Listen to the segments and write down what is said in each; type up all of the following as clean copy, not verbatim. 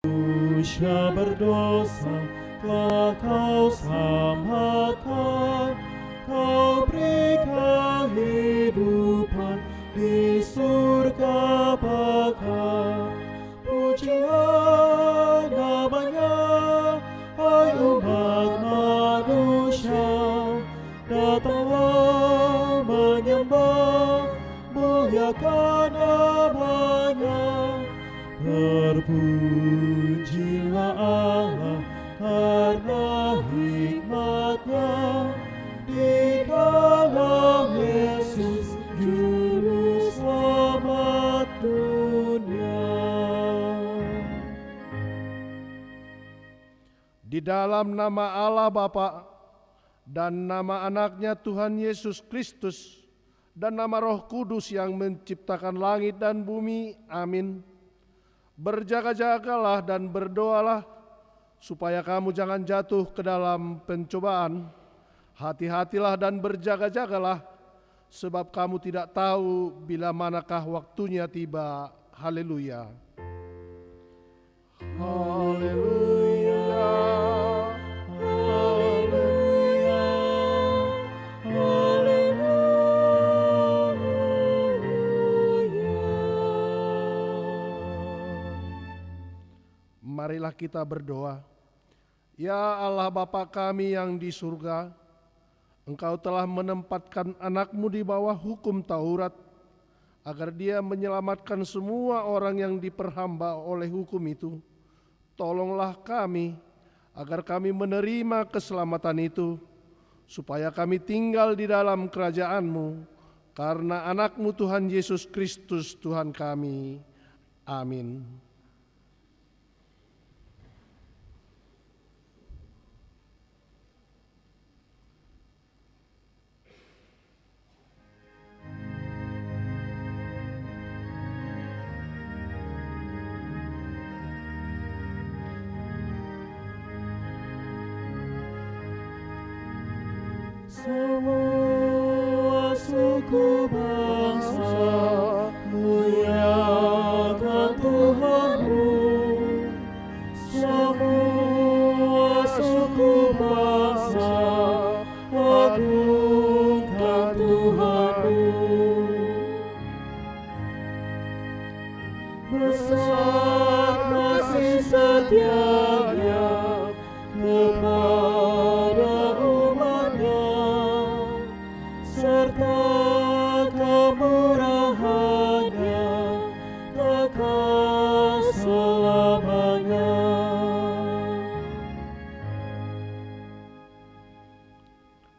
Manusia berdosa telah kau selamatkan, kau beri kehidupan di surga baka. Pujilah namanya, hai umat manusia, datanglah menyembah, muliakan namanya. Terpujilah Allah karena hikmat-Nya di dalam Yesus Juru Selamat dunia. Di dalam nama Allah Bapa dan nama anaknya Tuhan Yesus Kristus dan nama Roh Kudus yang menciptakan langit dan bumi. Amin. Berjaga-jagalah dan berdoalah supaya kamu jangan jatuh ke dalam pencobaan. Hati-hatilah dan berjaga-jagalah, sebab kamu tidak tahu bila manakah waktunya tiba. Haleluya. Haleluya. Haleluya. Marilah kita berdoa. Ya Allah Bapa kami yang di surga, Engkau telah menempatkan anak-Mu di bawah hukum Taurat, agar Dia menyelamatkan semua orang yang diperhamba oleh hukum itu. Tolonglah kami, agar kami menerima keselamatan itu, supaya kami tinggal di dalam kerajaan-Mu, karena anak-Mu Tuhan Yesus Kristus Tuhan kami. Amin. Semua suku bangsa muliakan Tuhan-Mu. Semua suku bangsa agungkan Tuhan-Mu. Besar kasih setia-Nya kepada umat-Nya, serta kemurahan-Nya kekal selamanya.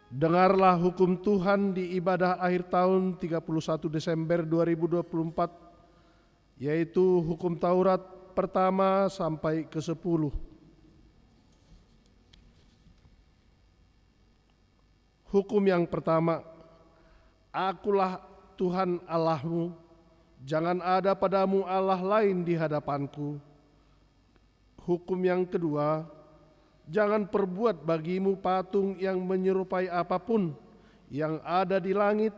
Dengarlah hukum Tuhan di ibadah akhir tahun 31 Desember 2024, yaitu hukum Taurat pertama sampai ke-10. Hukum yang pertama, Akulah Tuhan Allahmu, jangan ada padamu Allah lain di hadapanku. Hukum yang kedua, jangan perbuat bagimu patung yang menyerupai apapun yang ada di langit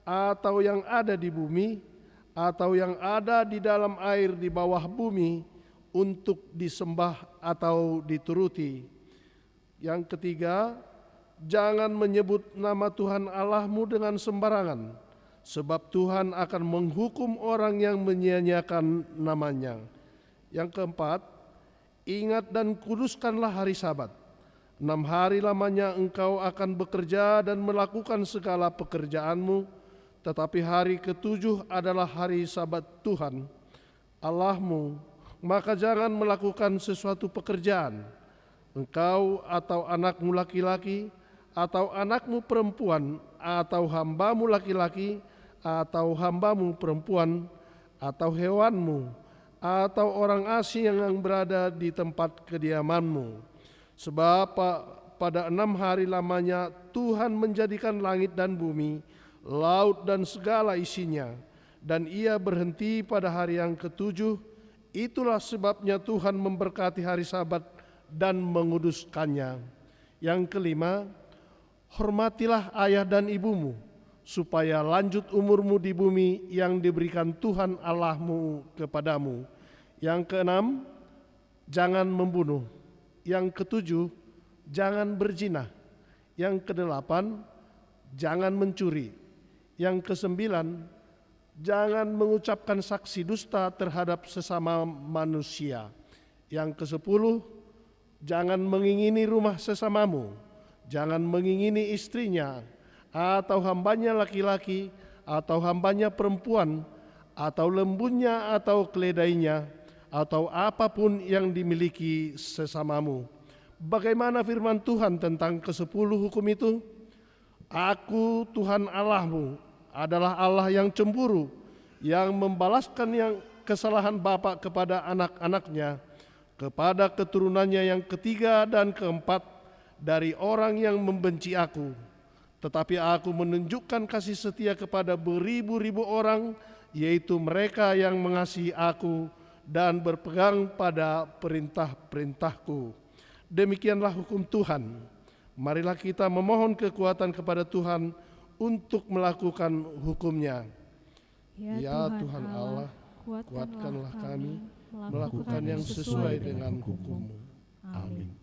atau yang ada di bumi atau yang ada di dalam air di bawah bumi untuk disembah atau dituruti. Yang ketiga, jangan menyebut nama Tuhan Allahmu dengan sembarangan, sebab Tuhan akan menghukum orang yang menyia-nyiakan namanya. Yang keempat, ingat dan kuduskanlah hari Sabat. 6 hari lamanya engkau akan bekerja dan melakukan segala pekerjaanmu, tetapi hari ke-7 adalah hari Sabat Tuhan Allahmu. Maka jangan melakukan sesuatu pekerjaan, engkau atau anakmu laki-laki, atau anakmu perempuan, atau hambamu laki-laki, atau hambamu perempuan, atau hewanmu, atau orang asing yang berada di tempat kediamanmu. Sebab pada 6 hari lamanya Tuhan menjadikan langit dan bumi, laut dan segala isinya, dan Ia berhenti pada hari yang ke-7. Itulah sebabnya Tuhan memberkati hari Sabat dan menguduskannya. Yang kelima, hormatilah ayah dan ibumu, supaya lanjut umurmu di bumi yang diberikan Tuhan Allahmu kepadamu. Yang keenam, jangan membunuh. Yang ketujuh, jangan berzina. Yang kedelapan, jangan mencuri. Yang kesembilan, jangan mengucapkan saksi dusta terhadap sesama manusia. Yang kesepuluh, jangan mengingini rumah sesamamu. Jangan mengingini istrinya, atau hambanya laki-laki, atau hambanya perempuan, atau lembunya, atau keledainya, atau apapun yang dimiliki sesamamu. Bagaimana firman Tuhan tentang ke-10 hukum itu? Aku Tuhan Allahmu adalah Allah yang cemburu, yang membalaskan yang kesalahan bapa kepada anak-anaknya, kepada keturunannya yang ketiga dan keempat dari orang yang membenci aku. Tetapi aku menunjukkan kasih setia kepada beribu-ribu orang, yaitu mereka yang mengasihi aku dan berpegang pada perintah-perintahku. Demikianlah hukum Tuhan. Marilah kita memohon kekuatan kepada Tuhan untuk melakukan hukum-Nya. Ya Tuhan Allah, kuatkanlah kami melakukan yang sesuai dengan hukum-Mu. Amin.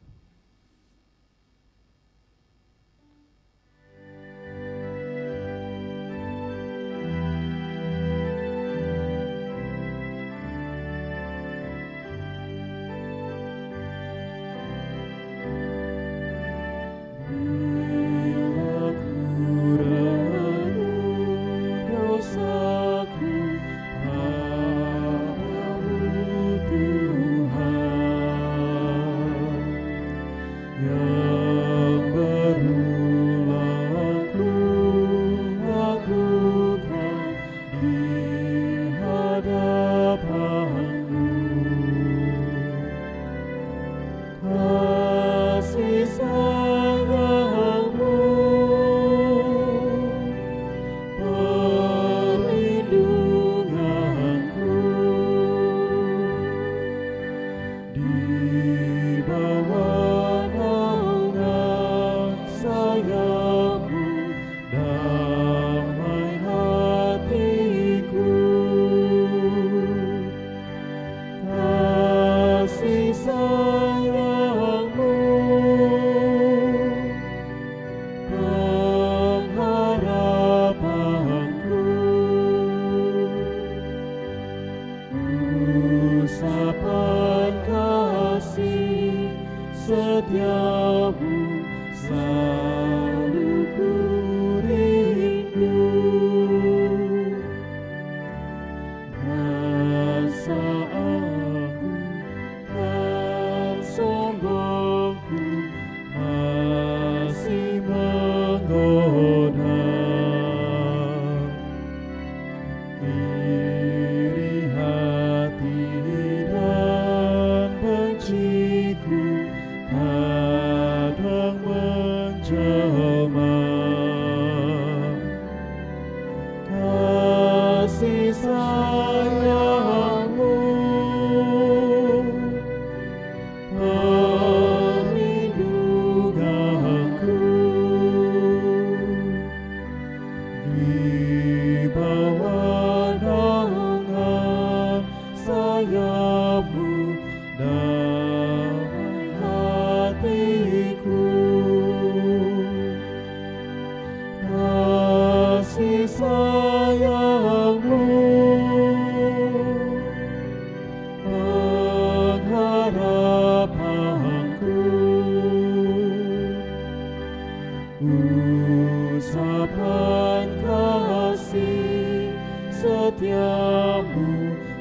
Usapan kasih setiamu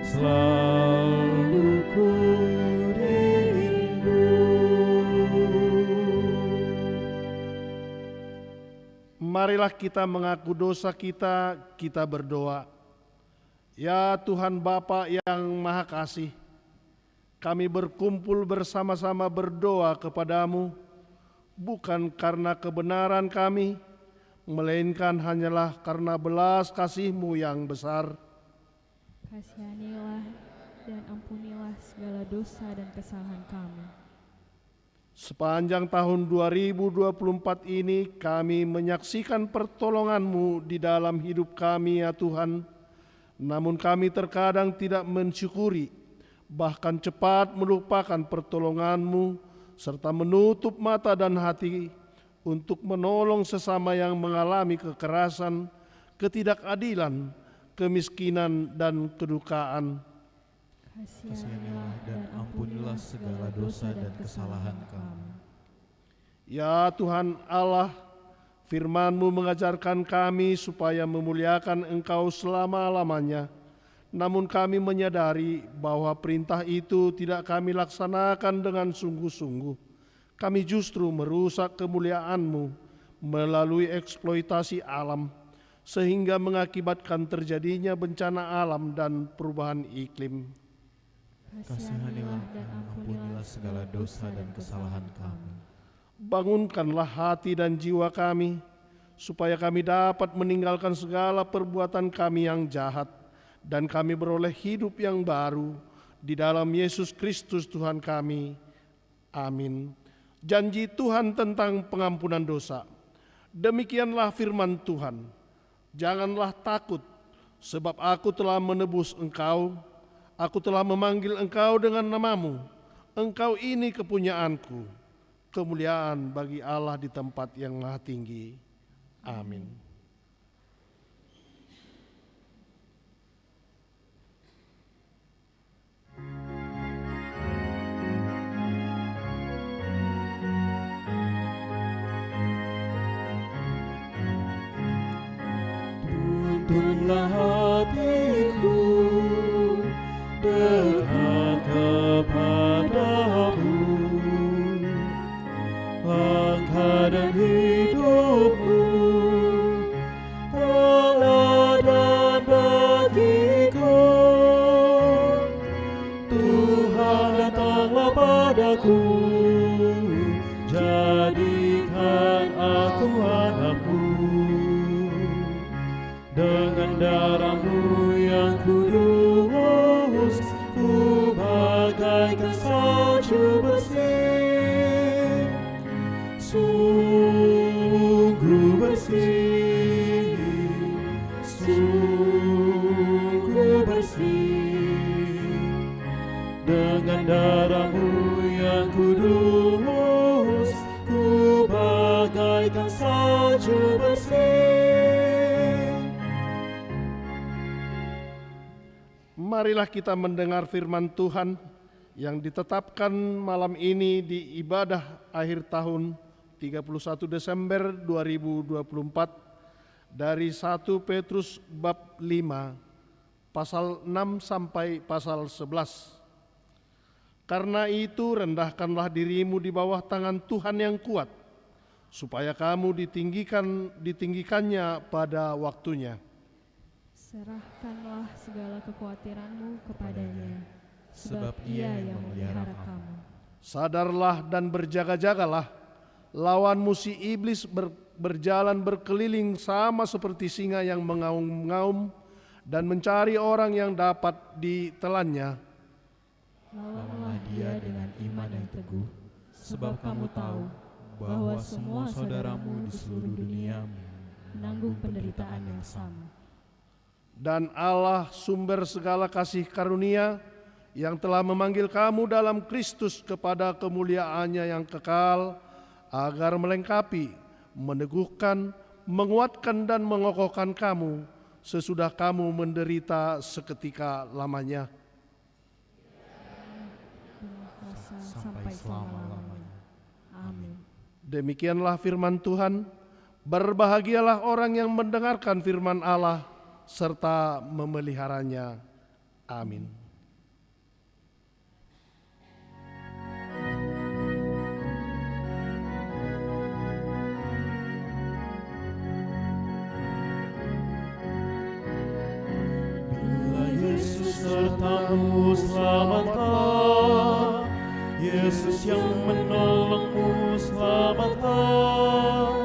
selalu ku rindu. Marilah kita mengaku dosa kita, kita berdoa. Ya Tuhan Bapa yang Maha Kasih, kami berkumpul bersama-sama berdoa kepadamu, bukan karena kebenaran kami, melainkan hanyalah karena belas kasih-Mu yang besar. Kasihanilah dan ampunilah segala dosa dan kesalahan kami. Sepanjang tahun 2024 ini kami menyaksikan pertolongan-Mu di dalam hidup kami ya Tuhan. Namun kami terkadang tidak mensyukuri, bahkan cepat melupakan pertolongan-Mu, serta menutup mata dan hati untuk menolong sesama yang mengalami kekerasan, ketidakadilan, kemiskinan, dan kedukaan. Kasihanilah dan ampunilah segala dosa dan kesalahan kami. Ya Tuhan Allah, firman-Mu mengajarkan kami supaya memuliakan Engkau selama-lamanya. Namun kami menyadari bahwa perintah itu tidak kami laksanakan dengan sungguh-sungguh. Kami justru merusak kemuliaan-Mu melalui eksploitasi alam, sehingga mengakibatkan terjadinya bencana alam dan perubahan iklim. Kasihanilah dan ampunilah segala dosa dan kesalahan kami. Bangunkanlah hati dan jiwa kami, supaya kami dapat meninggalkan segala perbuatan kami yang jahat, dan kami beroleh hidup yang baru di dalam Yesus Kristus Tuhan kami. Amin. Janji Tuhan tentang pengampunan dosa. Demikianlah firman Tuhan. Janganlah takut, sebab aku telah menebus engkau. Aku telah memanggil engkau dengan namamu. Engkau ini kepunyaanku. Kemuliaan bagi Allah di tempat yang maha tinggi. Amin. Tuntunlah hatiku dekat kepadamu, langkah dan hidupmu teladan bagiku. Tuhan datanglah padaku, jadikan aku anakmu. Dengan darah-Mu yang kudus, ku bagaikan salju bersih, sungguh bersih, sungguh bersih. Dengan darah-Mu yang kudus, ku bagaikan salju bersih. Marilah kita mendengar firman Tuhan yang ditetapkan malam ini di ibadah akhir tahun 31 Desember 2024 dari 1 Petrus bab 5 pasal 6 sampai pasal 11. Karena itu rendahkanlah dirimu di bawah tangan Tuhan yang kuat, supaya kamu ditinggikannya pada waktunya. Serahkanlah segala kekhawatiranmu kepadanya, sebab Ia yang memelihara kamu. Sadarlah dan berjaga-jagalah, lawanmu si iblis berjalan berkeliling sama seperti singa yang mengaum-ngaum dan mencari orang yang dapat ditelannya. Lawanlah dia dengan iman yang teguh, sebab kamu tahu bahwa semua saudaramu di seluruh dunia menanggung penderitaan yang sama. Dan Allah sumber segala kasih karunia yang telah memanggil kamu dalam Kristus kepada kemuliaan-Nya yang kekal, agar melengkapi, meneguhkan, menguatkan dan mengokohkan kamu sesudah kamu menderita seketika lamanya. Sampai selama-lamanya. Amin. Demikianlah firman Tuhan. Berbahagialah orang yang mendengarkan firman Allah serta memeliharanya. Amin. Bila Yesus sertamu, selamatlah. Yesus yang menolongmu, selamatlah.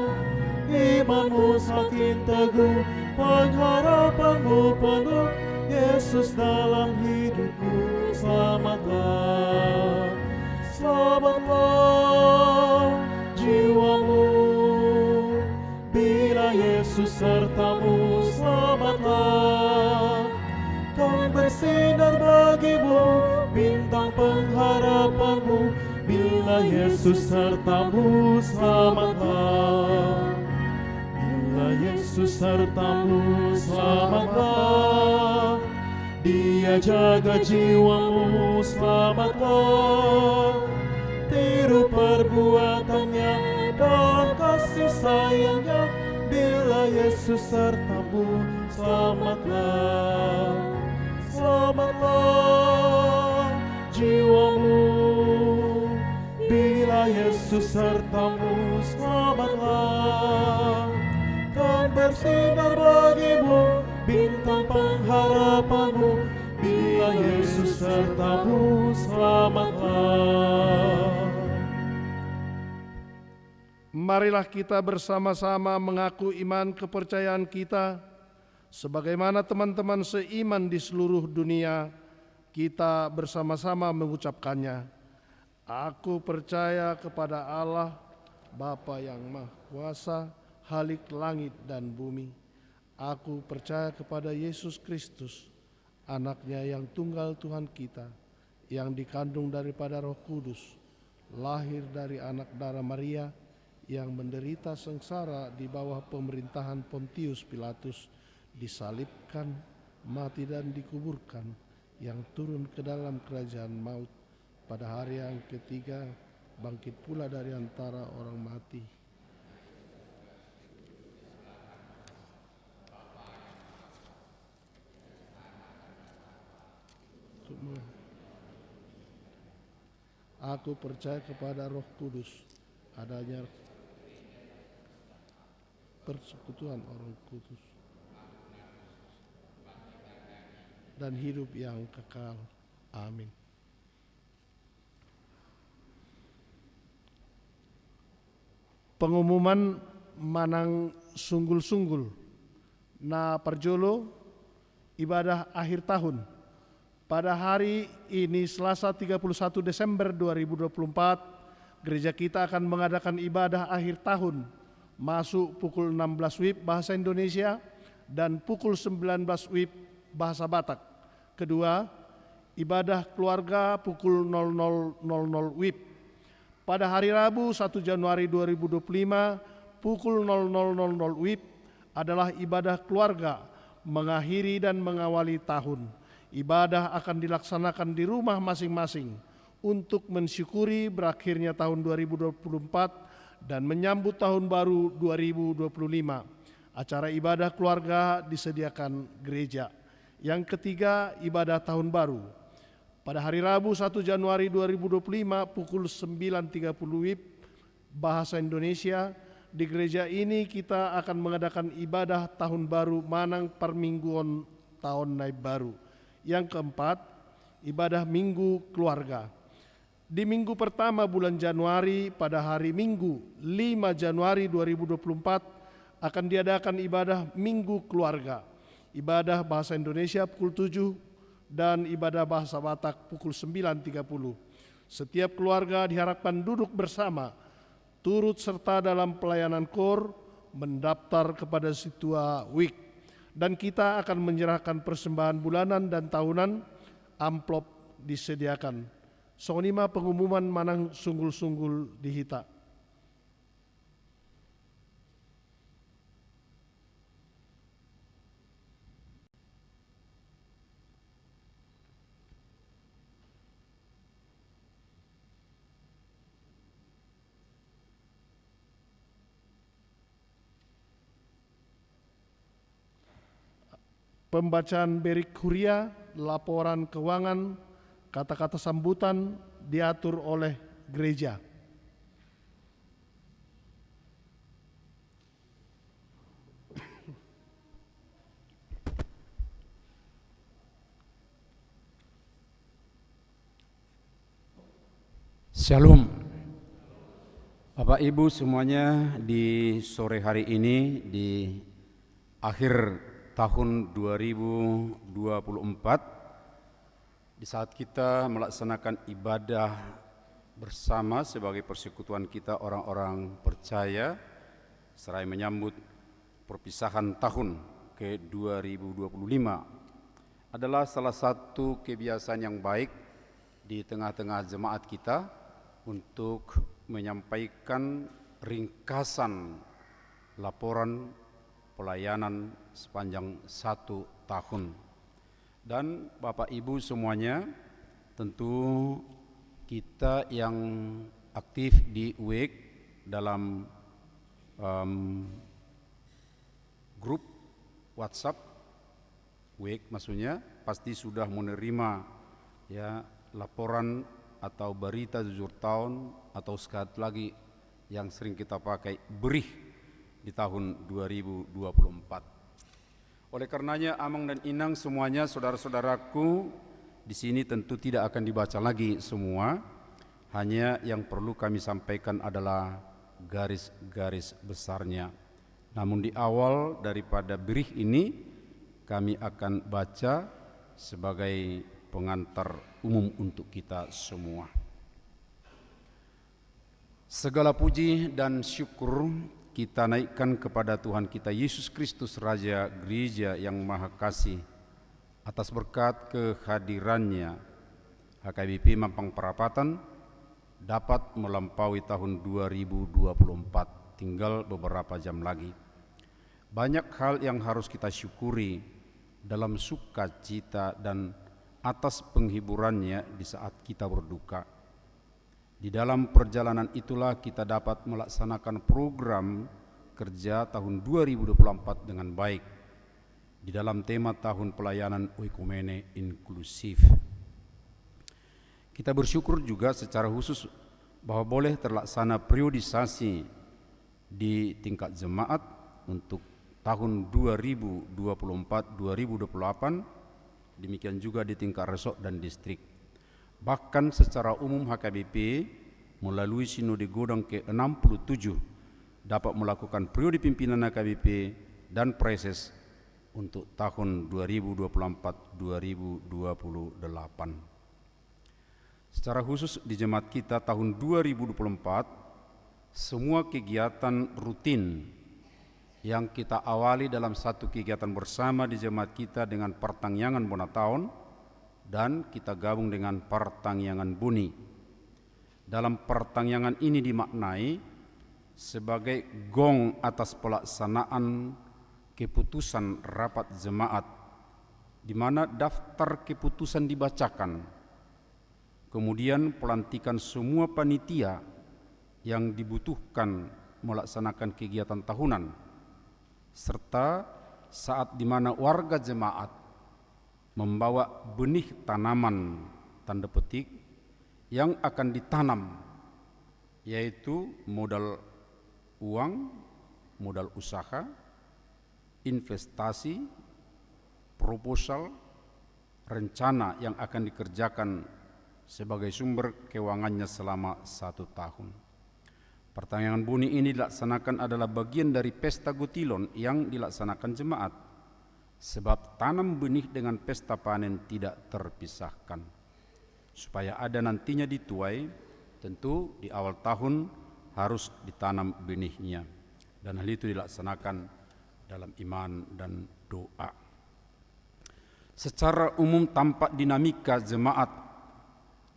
Imanmu semakin teguh, pengharapanmu penuh. Yesus dalam hidupmu, selamatlah. Selamatlah jiwamu. Bila Yesus sertamu, selamatlah. Kau bersinar bagimu, Bila Yesus sertamu, selamatlah. Bila Yesus sertamu, selamatlah. Dia jaga jiwamu, selamatlah. Tiru perbuatannya dan kasih sayangnya. Bila Yesus sertamu, selamatlah. Selamatlah jiwamu. Bila Yesus sertamu, selamatlah. Dan bersinar bagimu bintang pengharapanmu. Bila Yesus sertamu, selamatlah. Marilah kita bersama-sama mengaku iman kepercayaan kita, sebagaimana teman-teman seiman di seluruh dunia, kita bersama-sama mengucapkannya. Aku percaya kepada Allah, Bapa yang Maha Kuasa, Khalik langit dan bumi. Aku percaya kepada Yesus Kristus, anaknya yang tunggal Tuhan kita, yang dikandung daripada Roh Kudus, lahir dari anak darah Maria, yang menderita sengsara di bawah pemerintahan Pontius Pilatus, disalibkan, mati dan dikuburkan, yang turun ke dalam kerajaan maut, pada hari yang ketiga bangkit pula dari antara orang mati. Aku percaya kepada Roh Kudus, adanya persekutuan orang kudus, dan hidup yang kekal. Amin. Pengumuman manang sunggul-sunggul na parjolo ibadah akhir tahun. Pada hari ini Selasa 31 Desember 2024, gereja kita akan mengadakan ibadah akhir tahun masuk pukul 16 WIB bahasa Indonesia dan pukul 19 WIB bahasa Batak. Kedua, ibadah keluarga pukul 00.00 WIB. Pada hari Rabu 1 Januari 2025 pukul 00.00 WIB adalah ibadah keluarga mengakhiri dan mengawali tahun. Ibadah akan dilaksanakan di rumah masing-masing untuk mensyukuri berakhirnya tahun 2024 dan menyambut tahun baru 2025. Acara ibadah keluarga disediakan gereja. Yang ketiga, ibadah tahun baru. Pada hari Rabu 1 Januari 2025 pukul 9.30 WIB bahasa Indonesia, di gereja ini kita akan mengadakan ibadah tahun baru Manang Parmingguon Tahun Naib Baru. Yang keempat, ibadah minggu keluarga. Di minggu pertama bulan Januari pada hari Minggu 5 Januari 2024 akan diadakan ibadah minggu keluarga. Ibadah bahasa Indonesia pukul 7 dan ibadah bahasa Batak pukul 9.30. Setiap keluarga diharapkan duduk bersama, turut serta dalam pelayanan KOR, mendaftar kepada Situa Week, dan kita akan menyerahkan persembahan bulanan dan tahunan. Amplop disediakan. Sonima pengumuman manang sunggul-sunggul dihita. Pembacaan berik huria, laporan keuangan, kata-kata sambutan diatur oleh gereja. Shalom. Bapak Ibu semuanya, di sore hari ini di akhir tahun 2024, di saat kita melaksanakan ibadah bersama sebagai persekutuan kita orang-orang percaya, seraya menyambut perpisahan tahun ke 2025, adalah salah satu kebiasaan yang baik di tengah-tengah jemaat kita untuk menyampaikan ringkasan laporan pelayanan sepanjang 1 tahun. Dan Bapak Ibu semuanya, tentu kita yang aktif di WEG dalam grup WhatsApp WEG maksudnya pasti sudah menerima ya laporan atau berita jujur tahun, atau sekali lagi yang sering kita pakai berih di tahun 2024. Oleh karenanya Amang dan Inang semuanya, saudara-saudaraku, di sini tentu tidak akan dibaca lagi semua, hanya yang perlu kami sampaikan adalah garis-garis besarnya. Namun di awal daripada berih ini kami akan baca sebagai pengantar umum untuk kita semua. Segala puji dan syukur kita naikkan kepada Tuhan kita Yesus Kristus, Raja Gereja yang Maha Kasih, atas berkat kehadirannya HKBP Mampang Perapatan dapat melampaui tahun 2024, tinggal beberapa jam lagi. Banyak hal yang harus kita syukuri dalam sukacita dan atas penghiburannya di saat kita berduka. Di dalam perjalanan itulah kita dapat melaksanakan program kerja tahun 2024 dengan baik di dalam tema tahun pelayanan oikumene inklusif. Kita bersyukur juga secara khusus bahwa boleh terlaksana periodisasi di tingkat jemaat untuk tahun 2024-2028, demikian juga di tingkat resort dan distrik. Bahkan secara umum HKBP melalui Sinode Godang ke-67 dapat melakukan periode pimpinan HKBP dan preses untuk tahun 2024-2028. Secara khusus di jemaat kita tahun 2024, semua kegiatan rutin yang kita awali dalam satu kegiatan bersama di jemaat kita dengan pertangyangan Bonataun dan kita gabung dengan pertangyangan Buni. Dalam pertangyangan ini dimaknai sebagai gong atas pelaksanaan keputusan rapat jemaat, di mana daftar keputusan dibacakan. Kemudian pelantikan semua panitia yang dibutuhkan melaksanakan kegiatan tahunan, serta saat di mana warga jemaat membawa benih tanaman tanda petik yang akan ditanam, yaitu modal uang, modal usaha, investasi, proposal, rencana yang akan dikerjakan sebagai sumber keuangannya selama 1 tahun. Pertangyangan Buni ini dilaksanakan adalah bagian dari pesta Gutilon yang dilaksanakan jemaat, sebab tanam benih dengan pesta panen tidak terpisahkan. Supaya ada nantinya dituai, tentu di awal tahun harus ditanam benihnya, dan hal itu dilaksanakan dalam iman dan doa. Secara umum tampak dinamika jemaat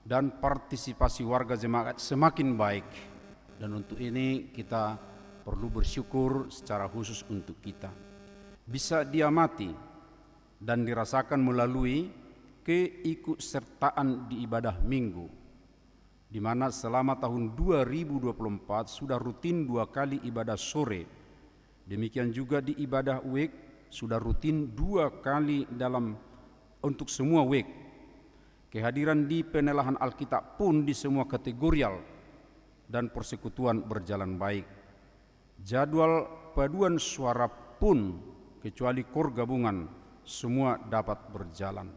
dan partisipasi warga jemaat semakin baik, dan untuk ini kita perlu bersyukur secara khusus untuk kita. Bisa diamati dan dirasakan melalui keikutsertaan di ibadah minggu, di mana selama tahun 2024 sudah rutin 2 kali ibadah sore. Demikian juga di ibadah WEG sudah rutin 2 kali untuk semua WEG. Kehadiran di penelahan Alkitab pun di semua kategorial dan persekutuan berjalan baik. Jadwal paduan suara pun kecuali kor gabungan semua dapat berjalan.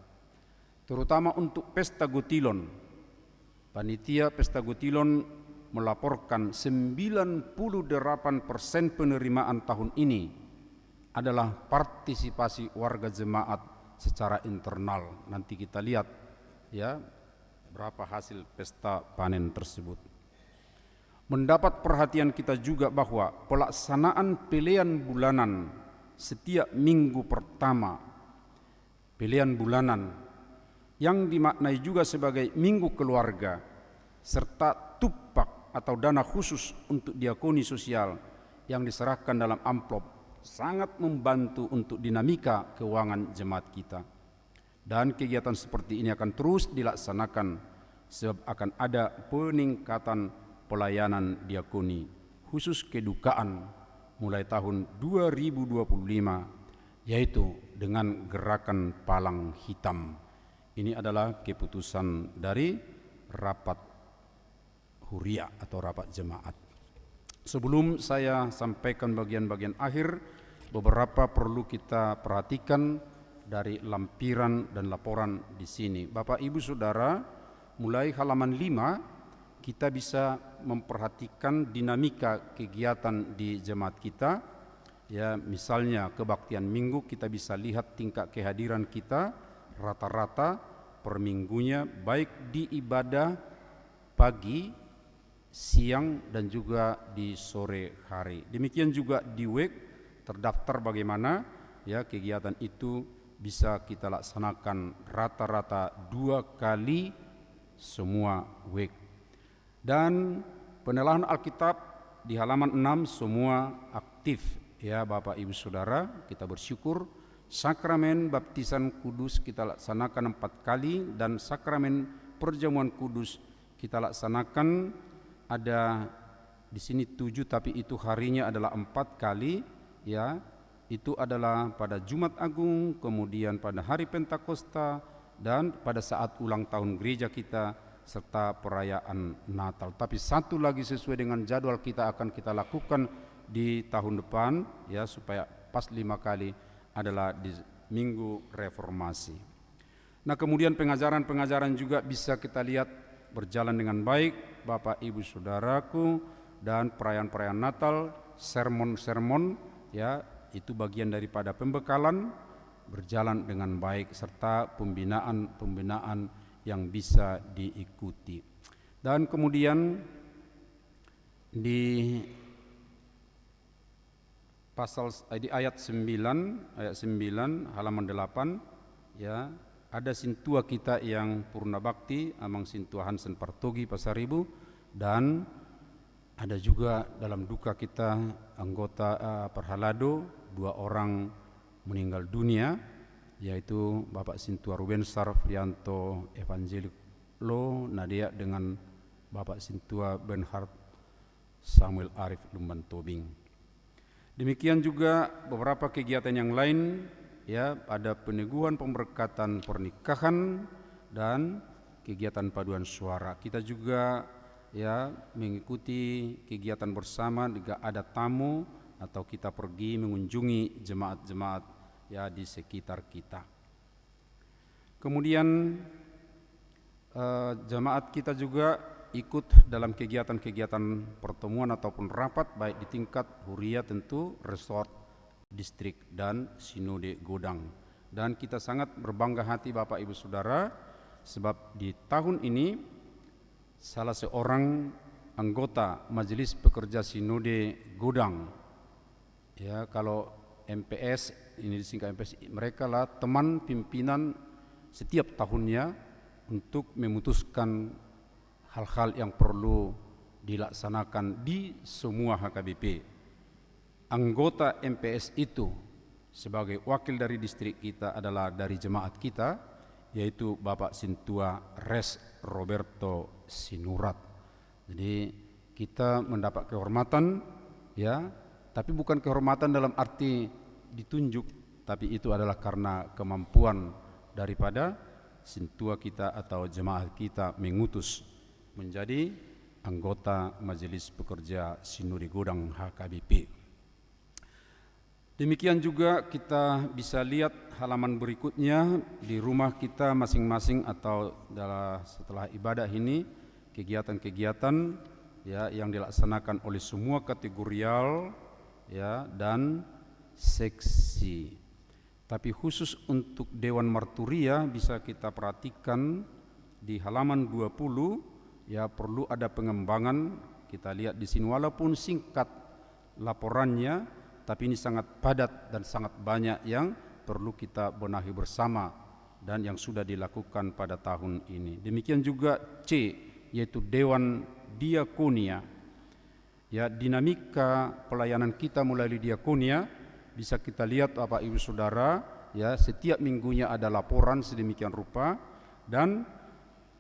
Terutama untuk pesta Gutilon, panitia pesta Gutilon melaporkan 98% penerimaan tahun ini adalah partisipasi warga jemaat secara internal. Nanti kita lihat ya berapa hasil pesta panen tersebut. Mendapat perhatian kita juga bahwa pelaksanaan pilihan bulanan setiap minggu pertama, pilihan bulanan yang dimaknai juga sebagai minggu keluarga, serta tupak atau dana khusus untuk diakoni sosial yang diserahkan dalam amplop sangat membantu untuk dinamika keuangan jemaat kita. Dan kegiatan seperti ini akan terus dilaksanakan sebab akan ada peningkatan pelayanan diakoni khusus kedukaan mulai tahun 2025, yaitu dengan gerakan palang hitam. Ini adalah keputusan dari rapat huria atau rapat jemaat. Sebelum saya sampaikan bagian-bagian akhir, beberapa perlu kita perhatikan dari lampiran dan laporan di sini. Bapak Ibu Saudara, mulai halaman 5 kita bisa memperhatikan dinamika kegiatan di jemaat kita. Ya, misalnya kebaktian minggu kita bisa lihat tingkat kehadiran kita rata-rata per minggunya baik di ibadah pagi, siang dan juga di sore hari. Demikian juga di week terdaftar bagaimana ya kegiatan itu bisa kita laksanakan rata-rata 2 kali semua week. Dan penelaahan Alkitab di halaman 6 semua aktif ya Bapak Ibu Saudara, kita bersyukur. Sakramen baptisan kudus kita laksanakan 4 kali dan sakramen perjamuan kudus kita laksanakan ada di sini 7 tapi itu harinya adalah 4 kali ya. Itu adalah pada Jumat Agung, kemudian pada hari Pentakosta dan pada saat ulang tahun gereja kita serta perayaan Natal. Tapi satu lagi sesuai dengan jadwal kita akan kita lakukan di tahun depan ya supaya pas 5 kali adalah di Minggu Reformasi. Nah, kemudian pengajaran-pengajaran juga bisa kita lihat berjalan dengan baik Bapak Ibu Saudaraku, dan perayaan-perayaan Natal, sermon-sermon ya itu bagian daripada pembekalan berjalan dengan baik serta pembinaan yang bisa diikuti. Dan kemudian di di ayat 9 halaman 8 ya ada sintua kita yang purna bakti amang sintua Hansen Partogi Pasaribu, dan ada juga dalam duka kita anggota Perhalado 2 orang meninggal dunia, yaitu Bapak Sintua Ruben Sarfrianto Evangelilo Nadia dengan Bapak Sintua Benhard Samuel Arif Lumban Tobing. Demikian juga beberapa kegiatan yang lain ya, ada peneguhan pemberkatan pernikahan dan kegiatan paduan suara. Kita juga ya mengikuti kegiatan bersama, juga ada tamu atau kita pergi mengunjungi jemaat-jemaat ya di sekitar kita. Kemudian jemaat kita juga ikut dalam kegiatan-kegiatan pertemuan ataupun rapat baik di tingkat huria tentu, resort, distrik dan sinode Godang. Dan kita sangat berbangga hati Bapak Ibu Saudara sebab di tahun ini salah seorang anggota Majelis Pekerja Sinode Godang ya, kalau MPS ini disingkat MPS, mereka lah teman pimpinan setiap tahunnya untuk memutuskan hal-hal yang perlu dilaksanakan di semua HKBP. Anggota MPS itu sebagai wakil dari distrik kita adalah dari jemaat kita, yaitu Bapak Sintua Res Roberto Sinurat. Jadi kita mendapat kehormatan ya, tapi bukan kehormatan dalam arti ditunjuk, tapi itu adalah karena kemampuan daripada sintua kita atau jemaat kita mengutus menjadi anggota Majelis Pekerja Sinode Godang HKBP. Demikian juga kita bisa lihat halaman berikutnya di rumah kita masing-masing atau setelah ibadah ini kegiatan-kegiatan ya yang dilaksanakan oleh semua kategorial ya dan seksi. Tapi khusus untuk Dewan Marturia bisa kita perhatikan di halaman 20 ya perlu ada pengembangan. Kita lihat di sini walaupun singkat laporannya, tapi ini sangat padat dan sangat banyak yang perlu kita benahi bersama dan yang sudah dilakukan pada tahun ini. Demikian juga C, yaitu Dewan Diakonia. Ya, dinamika pelayanan kita melalui diakonia bisa kita lihat Bapak Ibu Saudara, ya, setiap minggunya ada laporan sedemikian rupa, dan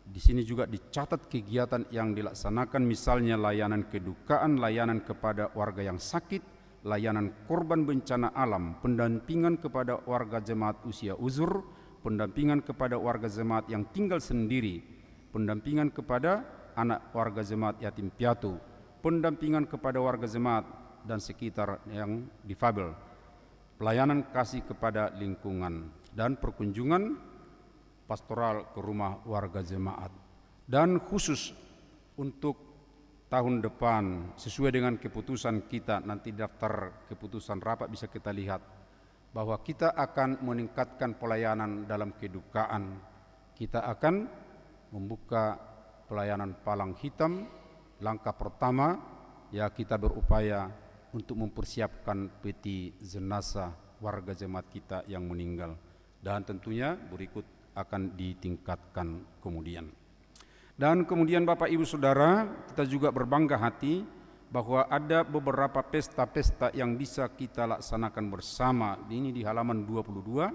di sini juga dicatat kegiatan yang dilaksanakan, misalnya layanan kedukaan, layanan kepada warga yang sakit, layanan korban bencana alam, pendampingan kepada warga jemaat usia uzur, pendampingan kepada warga jemaat yang tinggal sendiri, pendampingan kepada anak warga jemaat yatim piatu, pendampingan kepada warga jemaat dan sekitar yang difabel, pelayanan kasih kepada lingkungan, dan perkunjungan pastoral ke rumah warga jemaat. Dan khusus untuk tahun depan, sesuai dengan keputusan kita, nanti daftar keputusan rapat bisa kita lihat bahwa kita akan meningkatkan pelayanan dalam kedukaan. Kita akan membuka pelayanan palang hitam. Langkah pertama, ya, kita berupaya untuk mempersiapkan peti jenazah warga jemaat kita yang meninggal, dan tentunya berikut akan ditingkatkan kemudian. Dan kemudian Bapak Ibu Saudara, kita juga berbangga hati bahwa ada beberapa pesta-pesta yang bisa kita laksanakan bersama. Ini di halaman 22.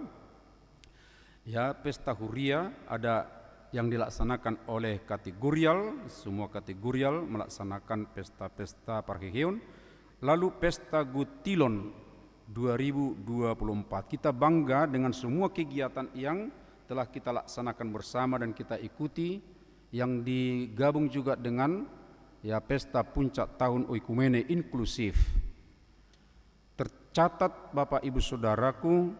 Ya, pesta Huria ada yang dilaksanakan oleh kategorial, semua kategorial melaksanakan pesta-pesta Parheheon. Lalu pesta Gutilon 2024. Kita bangga dengan semua kegiatan yang telah kita laksanakan bersama dan kita ikuti, yang digabung juga dengan, ya, pesta puncak tahun oikumene inklusif. Tercatat Bapak Ibu Saudaraku,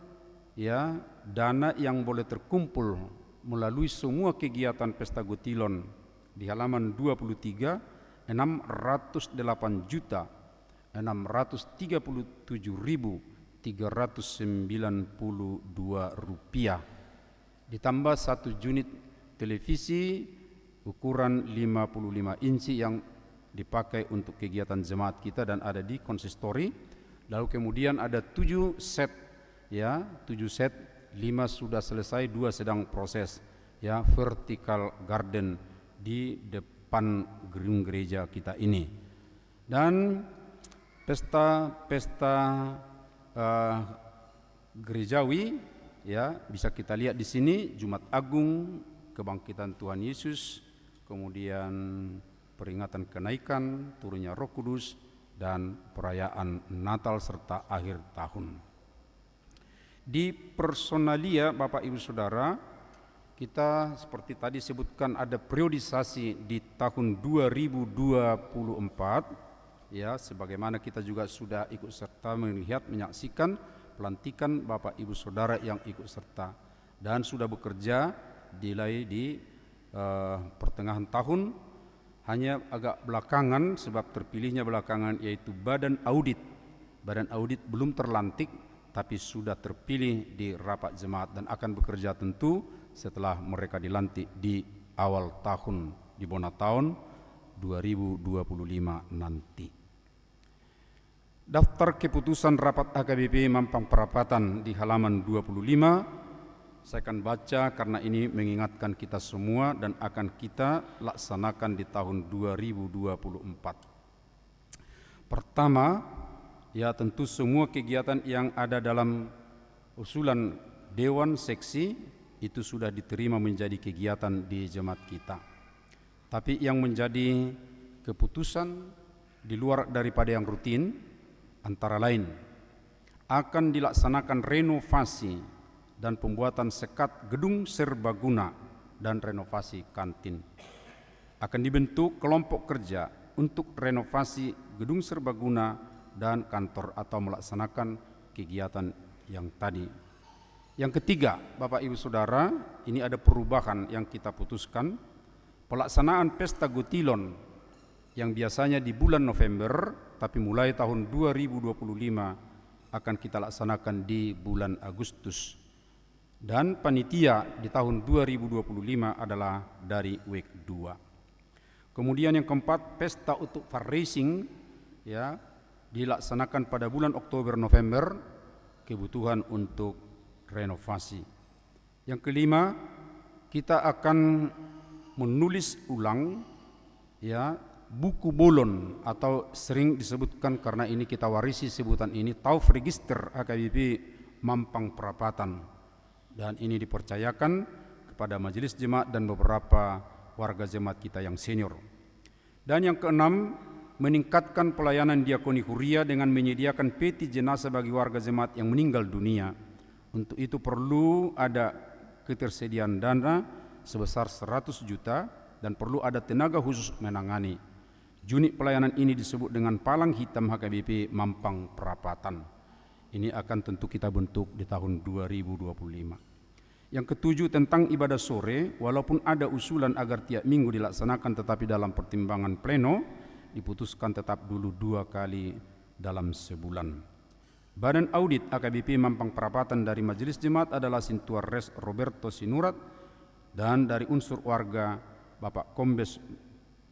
ya, dana yang boleh terkumpul melalui semua kegiatan pesta Gutilon di halaman 23, 608.637.392 rupiah, ditambah 1 unit televisi ukuran 55 inci yang dipakai untuk kegiatan jemaat kita dan ada di konsistori. Lalu kemudian ada 7 set, ya, 7 set, 5 sudah selesai, 2 sedang proses, ya, vertical garden di depan gedung gereja kita ini. Dan pesta-pesta gerejawi, ya, bisa kita lihat di sini, Jumat Agung, kebangkitan Tuhan Yesus, kemudian peringatan kenaikan, turunnya Roh Kudus, dan perayaan Natal serta akhir tahun. Di personalia Bapak Ibu Saudara, kita seperti tadi sebutkan ada periodisasi di tahun 2024, ya, sebagaimana kita juga sudah ikut serta melihat, menyaksikan pelantikan Bapak Ibu Saudara yang ikut serta dan sudah bekerja mulai di pertengahan tahun. Hanya agak belakangan, sebab terpilihnya belakangan, yaitu Badan Audit. Badan Audit belum terlantik, tapi sudah terpilih di rapat jemaat dan akan bekerja tentu setelah mereka dilantik di awal tahun, di bona tahun 2025 nanti. Daftar keputusan rapat HKBP Mampang Perapatan di halaman 25. Saya akan baca karena ini mengingatkan kita semua dan akan kita laksanakan di tahun 2024. Pertama, ya, tentu semua kegiatan yang ada dalam usulan Dewan Seksi itu sudah diterima menjadi kegiatan di jemaat kita. Tapi yang menjadi keputusan di luar daripada yang rutin, antara lain akan dilaksanakan renovasi dan pembuatan sekat gedung serbaguna dan renovasi kantin. Akan dibentuk kelompok kerja untuk renovasi gedung serbaguna dan kantor atau melaksanakan kegiatan yang tadi. Yang ketiga, Bapak Ibu Saudara, ini ada perubahan yang kita putuskan. Pelaksanaan pesta Gutilon yang biasanya di bulan November, tapi mulai tahun 2025 akan kita laksanakan di bulan Agustus. Dan panitia di tahun 2025 adalah dari week 2. Kemudian yang keempat, pesta untuk fundraising, ya, dilaksanakan pada bulan Oktober November, kebutuhan untuk renovasi. Yang kelima, kita akan menulis ulang ya buku bolon atau sering disebutkan karena ini kita warisi sebutan ini Tauf Register HKBP Mampang Perapatan, dan ini dipercayakan kepada majelis jemaat dan beberapa warga jemaat kita yang senior. Dan yang keenam, meningkatkan pelayanan diakoni huria dengan menyediakan peti jenazah bagi warga jemaat yang meninggal dunia. Untuk itu perlu ada ketersediaan dana sebesar 100 juta dan perlu ada tenaga khusus menangani. Unit pelayanan ini disebut dengan Palang Hitam HKBP Mampang Perapatan. Ini akan tentu kita bentuk di tahun 2025. Yang ketujuh, tentang ibadah sore, walaupun ada usulan agar tiap minggu dilaksanakan tetapi dalam pertimbangan pleno diputuskan tetap dulu 2 kali dalam sebulan. Badan Audit AKBP Mampang Perapatan dari Majelis Jemaat adalah Sintua Res Roberto Sinurat, dan dari unsur warga Bapak Kombes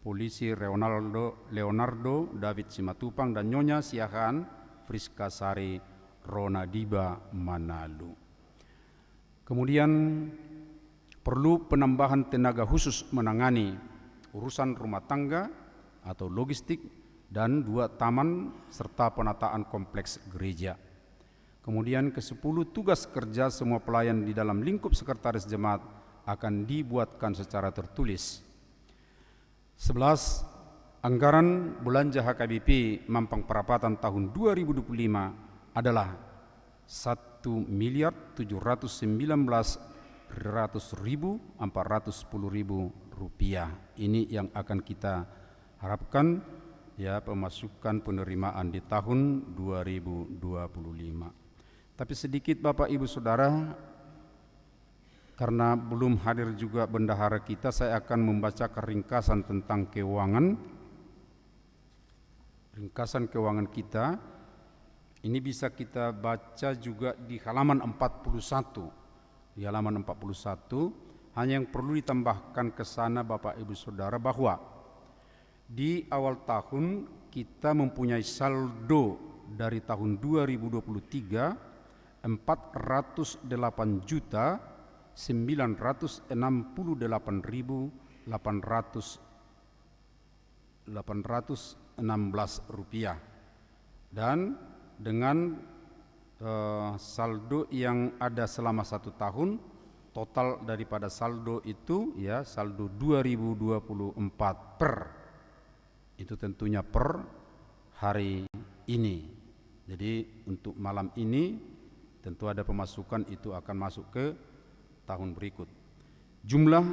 Polisi Leonardo David Simatupang dan Nyonya Siahaan Friska Sari Ronadiba Manalu. Kemudian perlu penambahan tenaga khusus menangani urusan rumah tangga atau logistik dan 2 taman serta penataan kompleks gereja. Kemudian ke-10, tugas kerja semua pelayan di dalam lingkup sekretaris jemaat akan dibuatkan secara tertulis. 11, anggaran belanja HKBP Mampang Perapatan tahun 2025 adalah 1.719.410.000 rupiah. Ini yang akan kita harapkan ya pemasukan penerimaan di tahun 2025. Tapi sedikit Bapak Ibu Saudara, karena belum hadir juga bendahara kita, saya akan membacakan ringkasan tentang keuangan. Ringkasan keuangan kita ini bisa kita baca juga di halaman 41. Di halaman 41, hanya yang perlu ditambahkan ke sana Bapak Ibu Saudara bahwa di awal tahun kita mempunyai saldo dari tahun 2023 408.968.816 rupiah, dan dengan saldo yang ada selama 1 tahun, total daripada saldo itu ya saldo 2024 per, itu tentunya per hari ini. Jadi untuk malam ini tentu ada pemasukan, itu akan masuk ke tahun berikut. Jumlah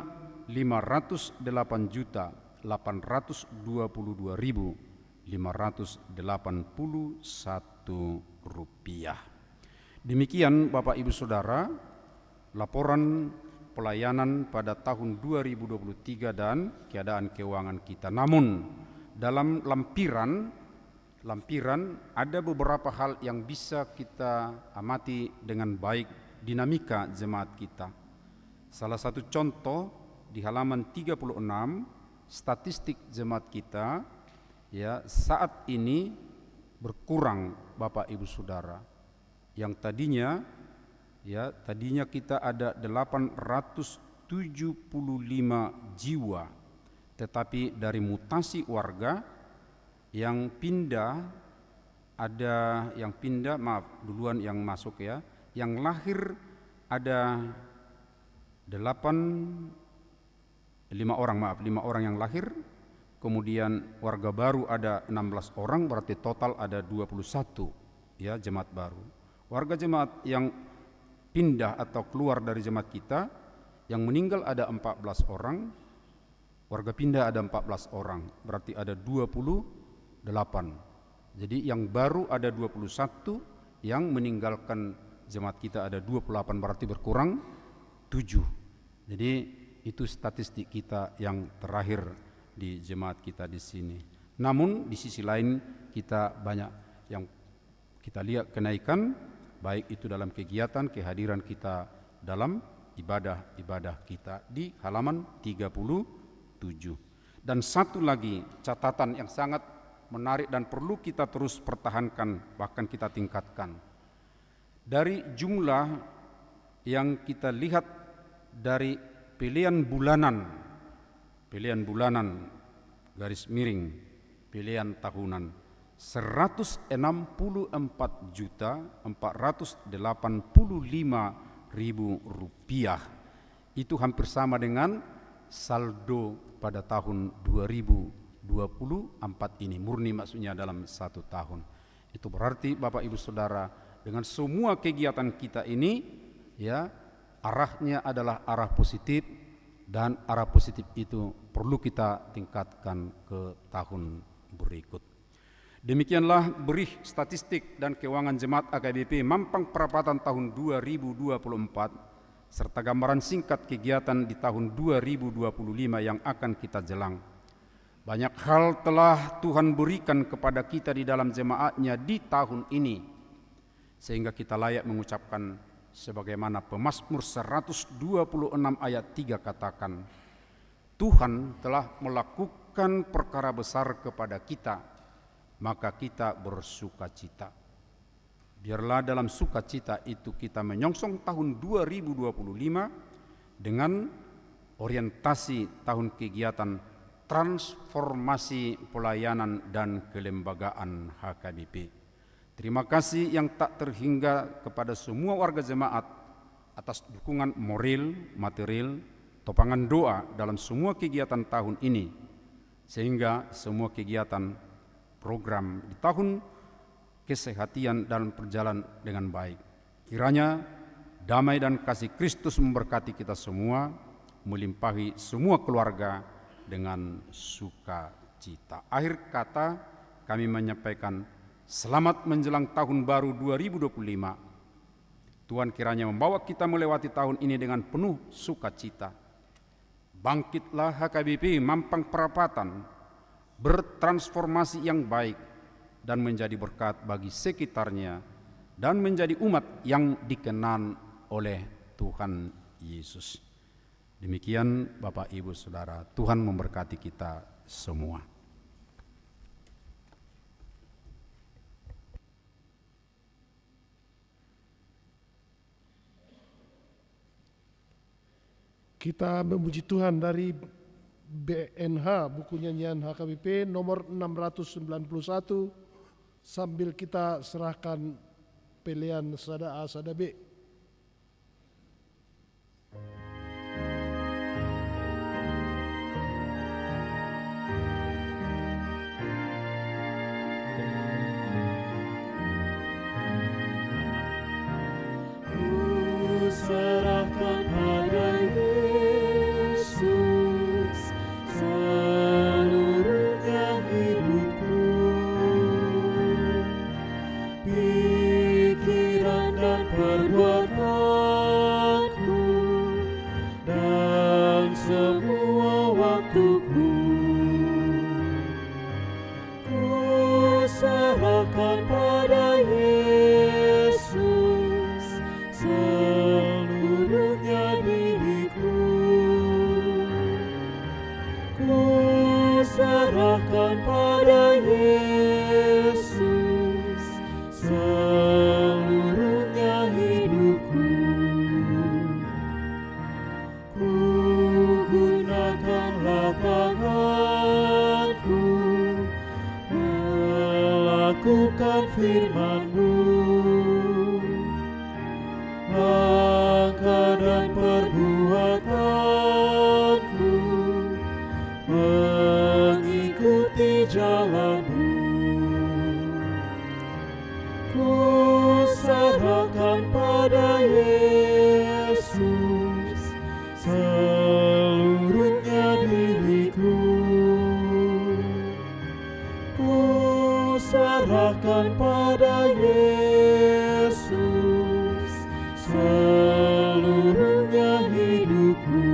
508.822.581 rupiah. Demikian Bapak Ibu Saudara, laporan pelayanan pada tahun 2023 dan keadaan keuangan kita. Namun dalam lampiran ada beberapa hal yang bisa kita amati dengan baik dinamika jemaat kita. Salah satu contoh di halaman 36, statistik jemaat kita ya saat ini berkurang Bapak Ibu Saudara. Yang tadinya kita ada 875 jiwa, tetapi dari mutasi warga yang pindah, ada yang pindah, duluan yang masuk ya, yang lahir ada 5 orang yang lahir, kemudian warga baru ada 16 orang, berarti total ada 21 ya jemaat baru. Warga jemaat yang pindah atau keluar dari jemaat kita, yang meninggal ada 14 orang, warga pindah ada 14 orang, berarti ada 28. Jadi yang baru ada 21, yang meninggalkan jemaat kita ada 28, berarti berkurang 7. Jadi itu statistik kita yang terakhir di jemaat kita di sini. Namun di sisi lain kita banyak yang kita lihat kenaikan, baik itu dalam kegiatan kehadiran kita dalam ibadah-ibadah kita di halaman 37. Dan satu lagi catatan yang sangat menarik dan perlu kita terus pertahankan, bahkan kita tingkatkan. Dari jumlah yang kita lihat dari pilihan bulanan garis miring pilihan tahunan 164.485.000 rupiah. Itu hampir sama dengan saldo pada tahun 2024 ini, murni maksudnya dalam 1 tahun. Itu berarti Bapak Ibu Saudara, dengan semua kegiatan kita ini ya, arahnya adalah arah positif, dan arah positif itu perlu kita tingkatkan ke tahun berikut. Demikianlah berih statistik dan keuangan Jemaat AKBP Mampang Perapatan tahun 2024 serta gambaran singkat kegiatan di tahun 2025 yang akan kita jelang. Banyak hal telah Tuhan berikan kepada kita di dalam jemaatnya di tahun ini, sehingga kita layak mengucapkan sebagaimana Pemazmur 126 ayat 3 katakan, Tuhan telah melakukan perkara besar kepada kita, maka kita bersukacita. Biarlah dalam sukacita itu kita menyongsong tahun 2025 dengan orientasi tahun kegiatan transformasi pelayanan dan kelembagaan HKBP. Terima kasih yang tak terhingga kepada semua warga jemaat atas dukungan moral, material, topangan doa dalam semua kegiatan tahun ini, sehingga semua kegiatan program di tahun kesehatan dan berjalan dengan baik. Kiranya damai dan kasih Kristus memberkati kita semua, melimpahi semua keluarga dengan sukacita. Akhir kata kami menyampaikan selamat menjelang tahun baru 2025. Tuhan kiranya membawa kita melewati tahun ini dengan penuh sukacita. Bangkitlah HKBP Mampang Perapatan, bertransformasi yang baik dan menjadi berkat bagi sekitarnya dan menjadi umat yang dikenan oleh Tuhan Yesus. Demikian Bapak Ibu Saudara, Tuhan memberkati kita semua. Kita memuji Tuhan dari BNH, buku nyanyian HKBP nomor 691, sambil kita serahkan pilihan sada A, sada B. Ku serahkan pada Yesus seluruhnya hidupku, pikiran dan perbuatanku, dan semua waktuku. Ku serahkan pada Yesus seluruhnya diriku. Ku serahkan pada Yesus seluruhnya hidupku. Ku gunakanlah tanganku melakukan firman-Mu, langkah dan perbuatanku mengikuti jalan-Mu. Ku serahkan pada Yesus seluruhnya diriku. Ku serahkan pada Yesus seluruhnya hidupku.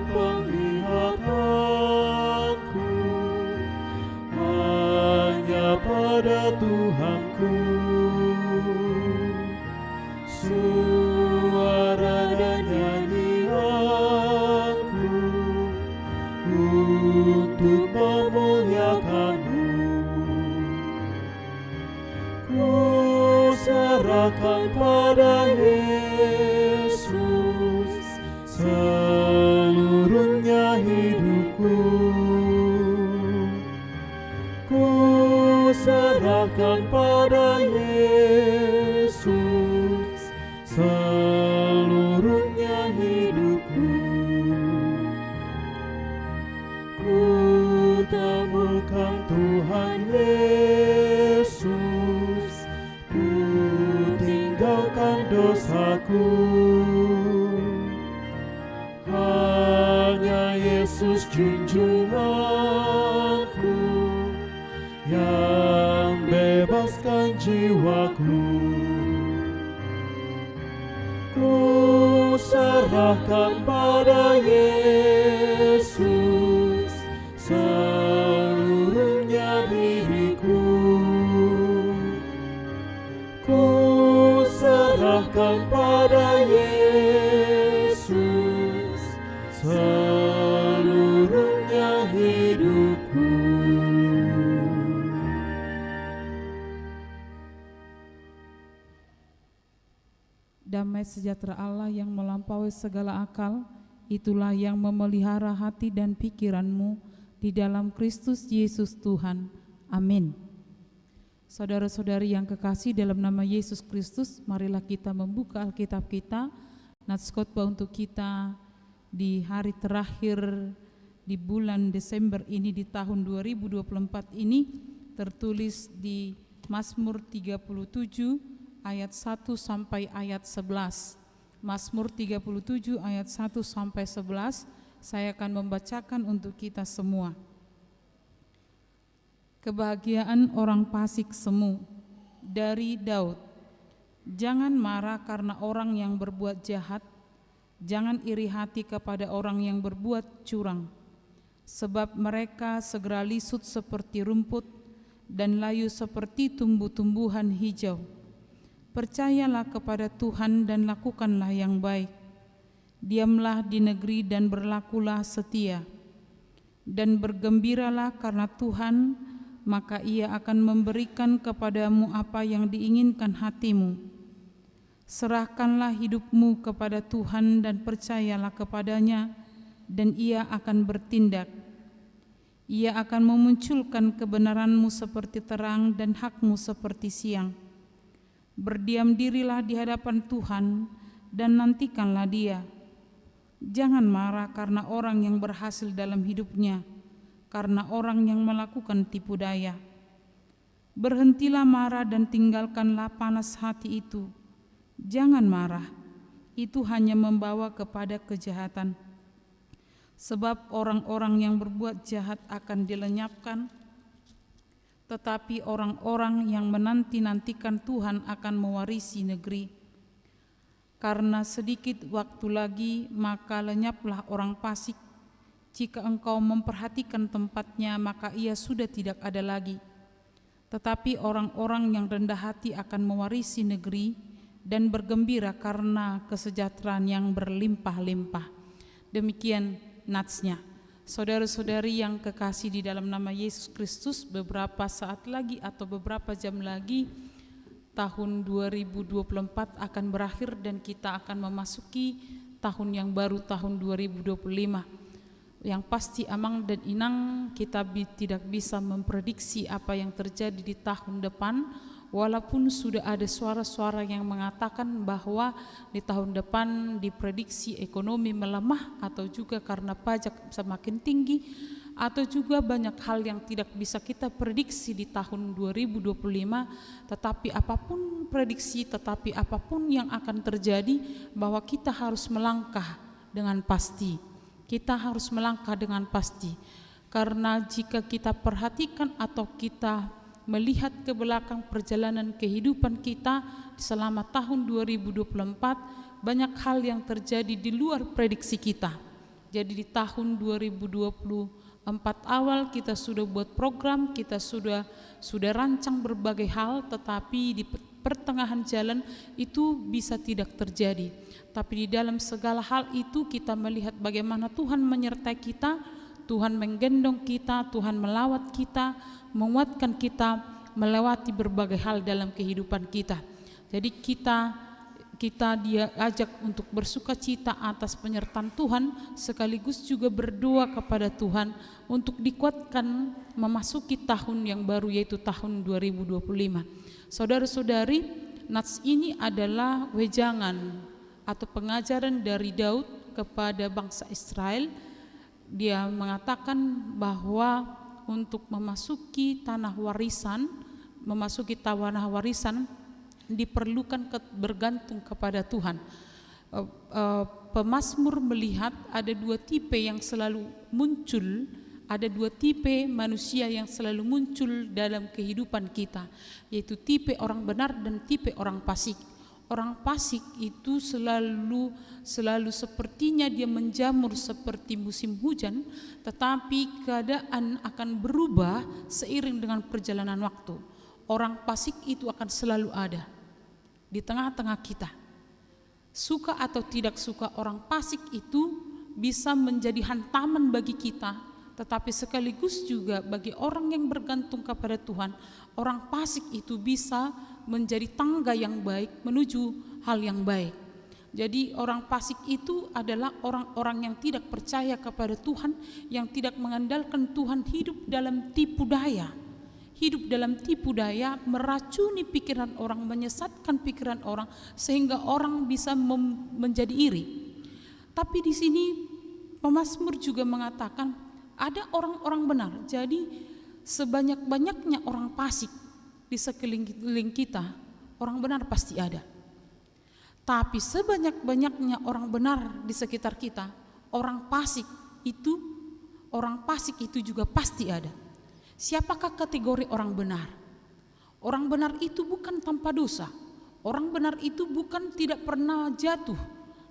penglihatanku hanya pada Tuhanku. Suara dan nyanyianku untuk memuliakan-Mu. Ku serahkan pada Yesus seluruhnya hidupku. Ku serahkan pada Yesus seluruhnya hidupku. Ku temukan Tuhan Yesus, ku tinggalkan dosaku. Hanya Yesus junjunganku yang bebaskan jiwaku. Ku serahkan pada Yesus seluruhnya diriku. Ku serahkan pada Yesus seluruhnya hidupku. Damai sejahtera Allah yang melampaui segala akal, itulah yang memelihara hati dan pikiranmu di dalam Kristus Yesus Tuhan. Amin. Saudara-saudari yang kekasih dalam nama Yesus Kristus, marilah kita membuka Alkitab kita, nats khotbah untuk kita di hari terakhir di bulan Desember ini, di tahun 2024 ini, tertulis di Mazmur 37 ayat 1 sampai ayat 11. Mazmur 37 ayat 1 sampai 11, saya akan membacakan untuk kita semua. Kebahagiaan orang fasik semu, dari Daud. Jangan marah karena orang yang berbuat jahat, jangan iri hati kepada orang yang berbuat curang, sebab mereka segera lisut seperti rumput dan layu seperti tumbuh-tumbuhan hijau. Percayalah kepada Tuhan dan lakukanlah yang baik. Diamlah di negeri dan berlakulah setia. Dan bergembiralah karena Tuhan, maka Ia akan memberikan kepadamu apa yang diinginkan hatimu. Serahkanlah hidupmu kepada Tuhan dan percayalah kepadanya, dan Ia akan bertindak. Ia akan memunculkan kebenaranmu seperti terang dan hakmu seperti siang. Berdiam dirilah di hadapan Tuhan dan nantikanlah Dia. Jangan marah karena orang yang berhasil dalam hidupnya, karena orang yang melakukan tipu daya. Berhentilah marah dan tinggalkanlah panas hati itu. Jangan marah, itu hanya membawa kepada kejahatan. Sebab orang-orang yang berbuat jahat akan dilenyapkan, tetapi orang-orang yang menanti-nantikan Tuhan akan mewarisi negeri. Karena sedikit waktu lagi, maka lenyaplah orang fasik. Jika engkau memperhatikan tempatnya, maka ia sudah tidak ada lagi. Tetapi orang-orang yang rendah hati akan mewarisi negeri dan bergembira karena kesejahteraan yang berlimpah-limpah. Demikian natsnya. Saudara-saudari yang kekasih di dalam nama Yesus Kristus, beberapa saat lagi atau beberapa jam lagi tahun 2024 akan berakhir dan kita akan memasuki tahun yang baru, tahun 2025. Yang pasti amang dan inang kita tidak bisa memprediksi apa yang terjadi di tahun depan, walaupun sudah ada suara-suara yang mengatakan bahwa di tahun depan diprediksi ekonomi melemah, atau juga karena pajak semakin tinggi, atau juga banyak hal yang tidak bisa kita prediksi di tahun 2025. Tetapi apapun prediksi, tetapi apapun yang akan terjadi, bahwa kita harus melangkah dengan pasti. Kita harus melangkah dengan pasti, karena jika kita perhatikan atau kita melihat ke belakang perjalanan kehidupan kita selama tahun 2024, banyak hal yang terjadi di luar prediksi kita. Jadi di tahun 2024 awal kita sudah buat program, kita sudah rancang berbagai hal, tetapi di pertengahan jalan itu bisa tidak terjadi. Tapi di dalam segala hal itu kita melihat bagaimana Tuhan menyertai kita, Tuhan menggendong kita, Tuhan melawat kita, menguatkan kita melewati berbagai hal dalam kehidupan kita. Jadi kita dia ajak untuk bersukacita atas penyertaan Tuhan, sekaligus juga berdoa kepada Tuhan untuk dikuatkan memasuki tahun yang baru, yaitu tahun 2025. Saudara-saudari, nats ini adalah wejangan atau pengajaran dari Daud kepada bangsa Israel. Dia mengatakan bahwa untuk memasuki tanah warisan diperlukan bergantung kepada Tuhan. Pemazmur melihat ada dua tipe yang selalu muncul, ada dua tipe manusia yang selalu muncul dalam kehidupan kita, yaitu tipe orang benar dan tipe orang fasik. Orang fasik itu selalu sepertinya dia menjamur seperti musim hujan, tetapi keadaan akan berubah seiring dengan perjalanan waktu. Orang fasik itu akan selalu ada di tengah-tengah kita. Suka atau tidak suka, orang fasik itu bisa menjadi hantaman bagi kita, tetapi sekaligus juga bagi orang yang bergantung kepada Tuhan, orang fasik itu bisa menjadi tangga yang baik menuju hal yang baik. Jadi orang fasik itu adalah orang-orang yang tidak percaya kepada Tuhan, yang tidak mengandalkan Tuhan, hidup dalam tipu daya. Hidup dalam tipu daya, meracuni pikiran orang, menyesatkan pikiran orang sehingga orang bisa menjadi iri. Tapi di sini pemazmur juga mengatakan ada orang-orang benar. Jadi sebanyak-banyaknya orang fasik di sekeliling kita, orang benar pasti ada. Tapi sebanyak-banyaknya orang benar di sekitar kita, orang fasik itu juga pasti ada. Siapakah kategori orang benar? Orang benar itu bukan tanpa dosa. Orang benar itu bukan tidak pernah jatuh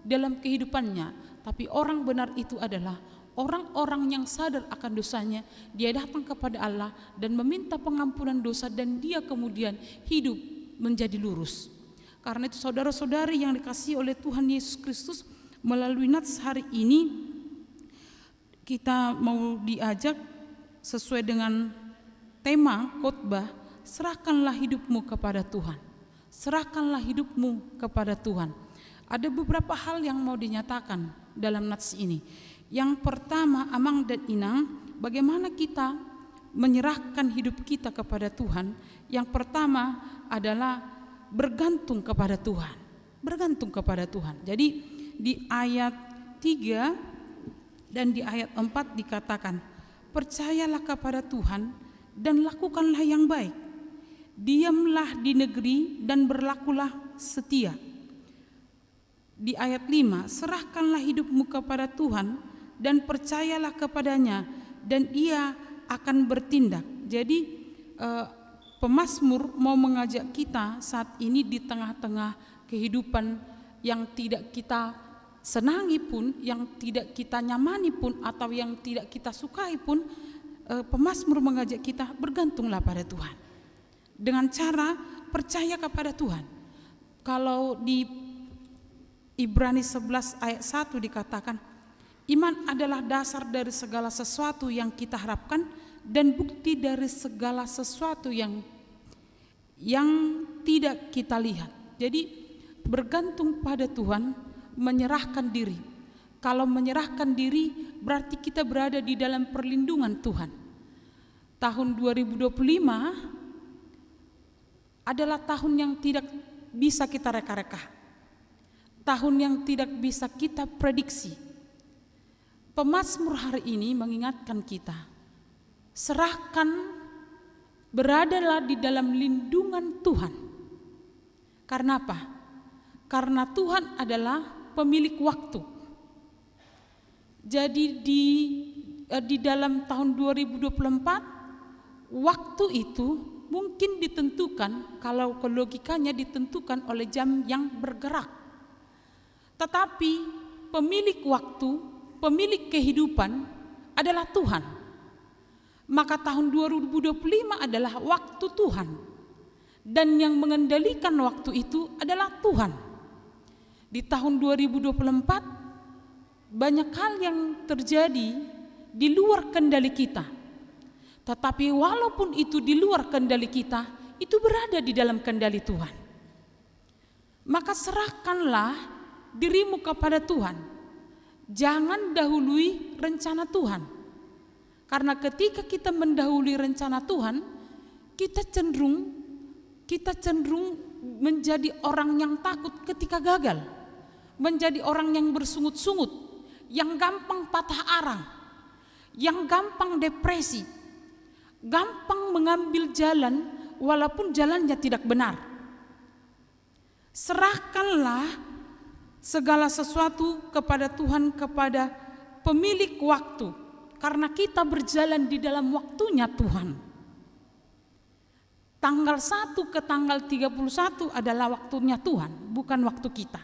dalam kehidupannya. Tapi orang benar itu adalah orang-orang yang sadar akan dosanya. Dia datang kepada Allah dan meminta pengampunan dosa, dan dia kemudian hidup menjadi lurus. Karena itu saudara-saudari yang dikasihi oleh Tuhan Yesus Kristus, melalui nats hari ini kita mau diajak sesuai dengan tema khotbah, serahkanlah hidupmu kepada Tuhan. Serahkanlah hidupmu kepada Tuhan. Ada beberapa hal yang mau dinyatakan dalam nats ini. Yang pertama, Amang dan Inang, bagaimana kita menyerahkan hidup kita kepada Tuhan? Yang pertama adalah bergantung kepada Tuhan. Bergantung kepada Tuhan. Jadi di ayat 3 dan di ayat 4 dikatakan, percayalah kepada Tuhan dan lakukanlah yang baik. Diamlah di negeri dan berlakulah setia. Di ayat 5, serahkanlah hidupmu kepada Tuhan dan percayalah kepadanya, dan ia akan bertindak. Jadi pemazmur mau mengajak kita saat ini di tengah-tengah kehidupan yang tidak kita senangi pun, yang tidak kita nyamani pun, atau yang tidak kita sukai pun, pemazmur mengajak kita bergantunglah pada Tuhan dengan cara percaya kepada Tuhan. Kalau di Ibrani 11 ayat 1 dikatakan, iman adalah dasar dari segala sesuatu yang kita harapkan dan bukti dari segala sesuatu yang tidak kita lihat. Jadi bergantung pada Tuhan, menyerahkan diri. Kalau menyerahkan diri berarti kita berada di dalam perlindungan Tuhan. Tahun 2025 adalah tahun yang tidak bisa kita reka-reka. Tahun yang tidak bisa kita prediksi. Pemazmur hari ini mengingatkan kita, serahkan, beradalah di dalam lindungan Tuhan. Karena apa? Karena Tuhan adalah pemilik waktu. Jadi di dalam tahun 2024 waktu itu mungkin ditentukan, kalau logikanya ditentukan oleh jam yang bergerak. Tetapi pemilik waktu pemilik kehidupan adalah Tuhan. Maka tahun 2025 adalah waktu Tuhan. Dan yang mengendalikan waktu itu adalah Tuhan. Di tahun 2024 banyak hal yang terjadi di luar kendali kita. Tetapi walaupun itu di luar kendali kita, itu berada di dalam kendali Tuhan. Maka serahkanlah dirimu kepada Tuhan. Jangan dahului rencana Tuhan. Karena ketika kita mendahului rencana Tuhan, kita cenderung menjadi orang yang takut ketika gagal, menjadi orang yang bersungut-sungut, yang gampang patah arang, yang gampang depresi, gampang mengambil jalan walaupun jalannya tidak benar. Serahkanlah segala sesuatu kepada Tuhan, kepada pemilik waktu, karena kita berjalan di dalam waktunya Tuhan. Tanggal 1 ke tanggal 31 adalah waktunya Tuhan, bukan waktu kita.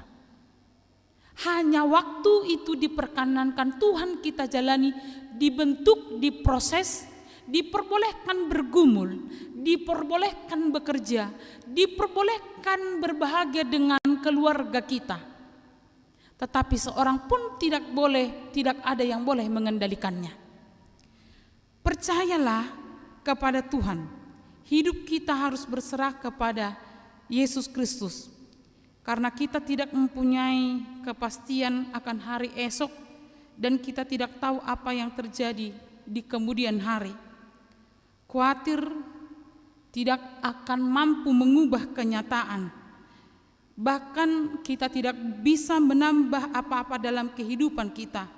Hanya waktu itu diperkenankan Tuhan kita jalani, dibentuk, diproses, diperbolehkan bergumul, diperbolehkan bekerja, diperbolehkan berbahagia dengan keluarga kita. Tetapi seorang pun tidak ada yang boleh mengendalikannya. Percayalah kepada Tuhan. Hidup kita harus berserah kepada Yesus Kristus. Karena kita tidak mempunyai kepastian akan hari esok dan kita tidak tahu apa yang terjadi di kemudian hari. Khawatir tidak akan mampu mengubah kenyataan. Bahkan kita tidak bisa menambah apa-apa dalam kehidupan kita.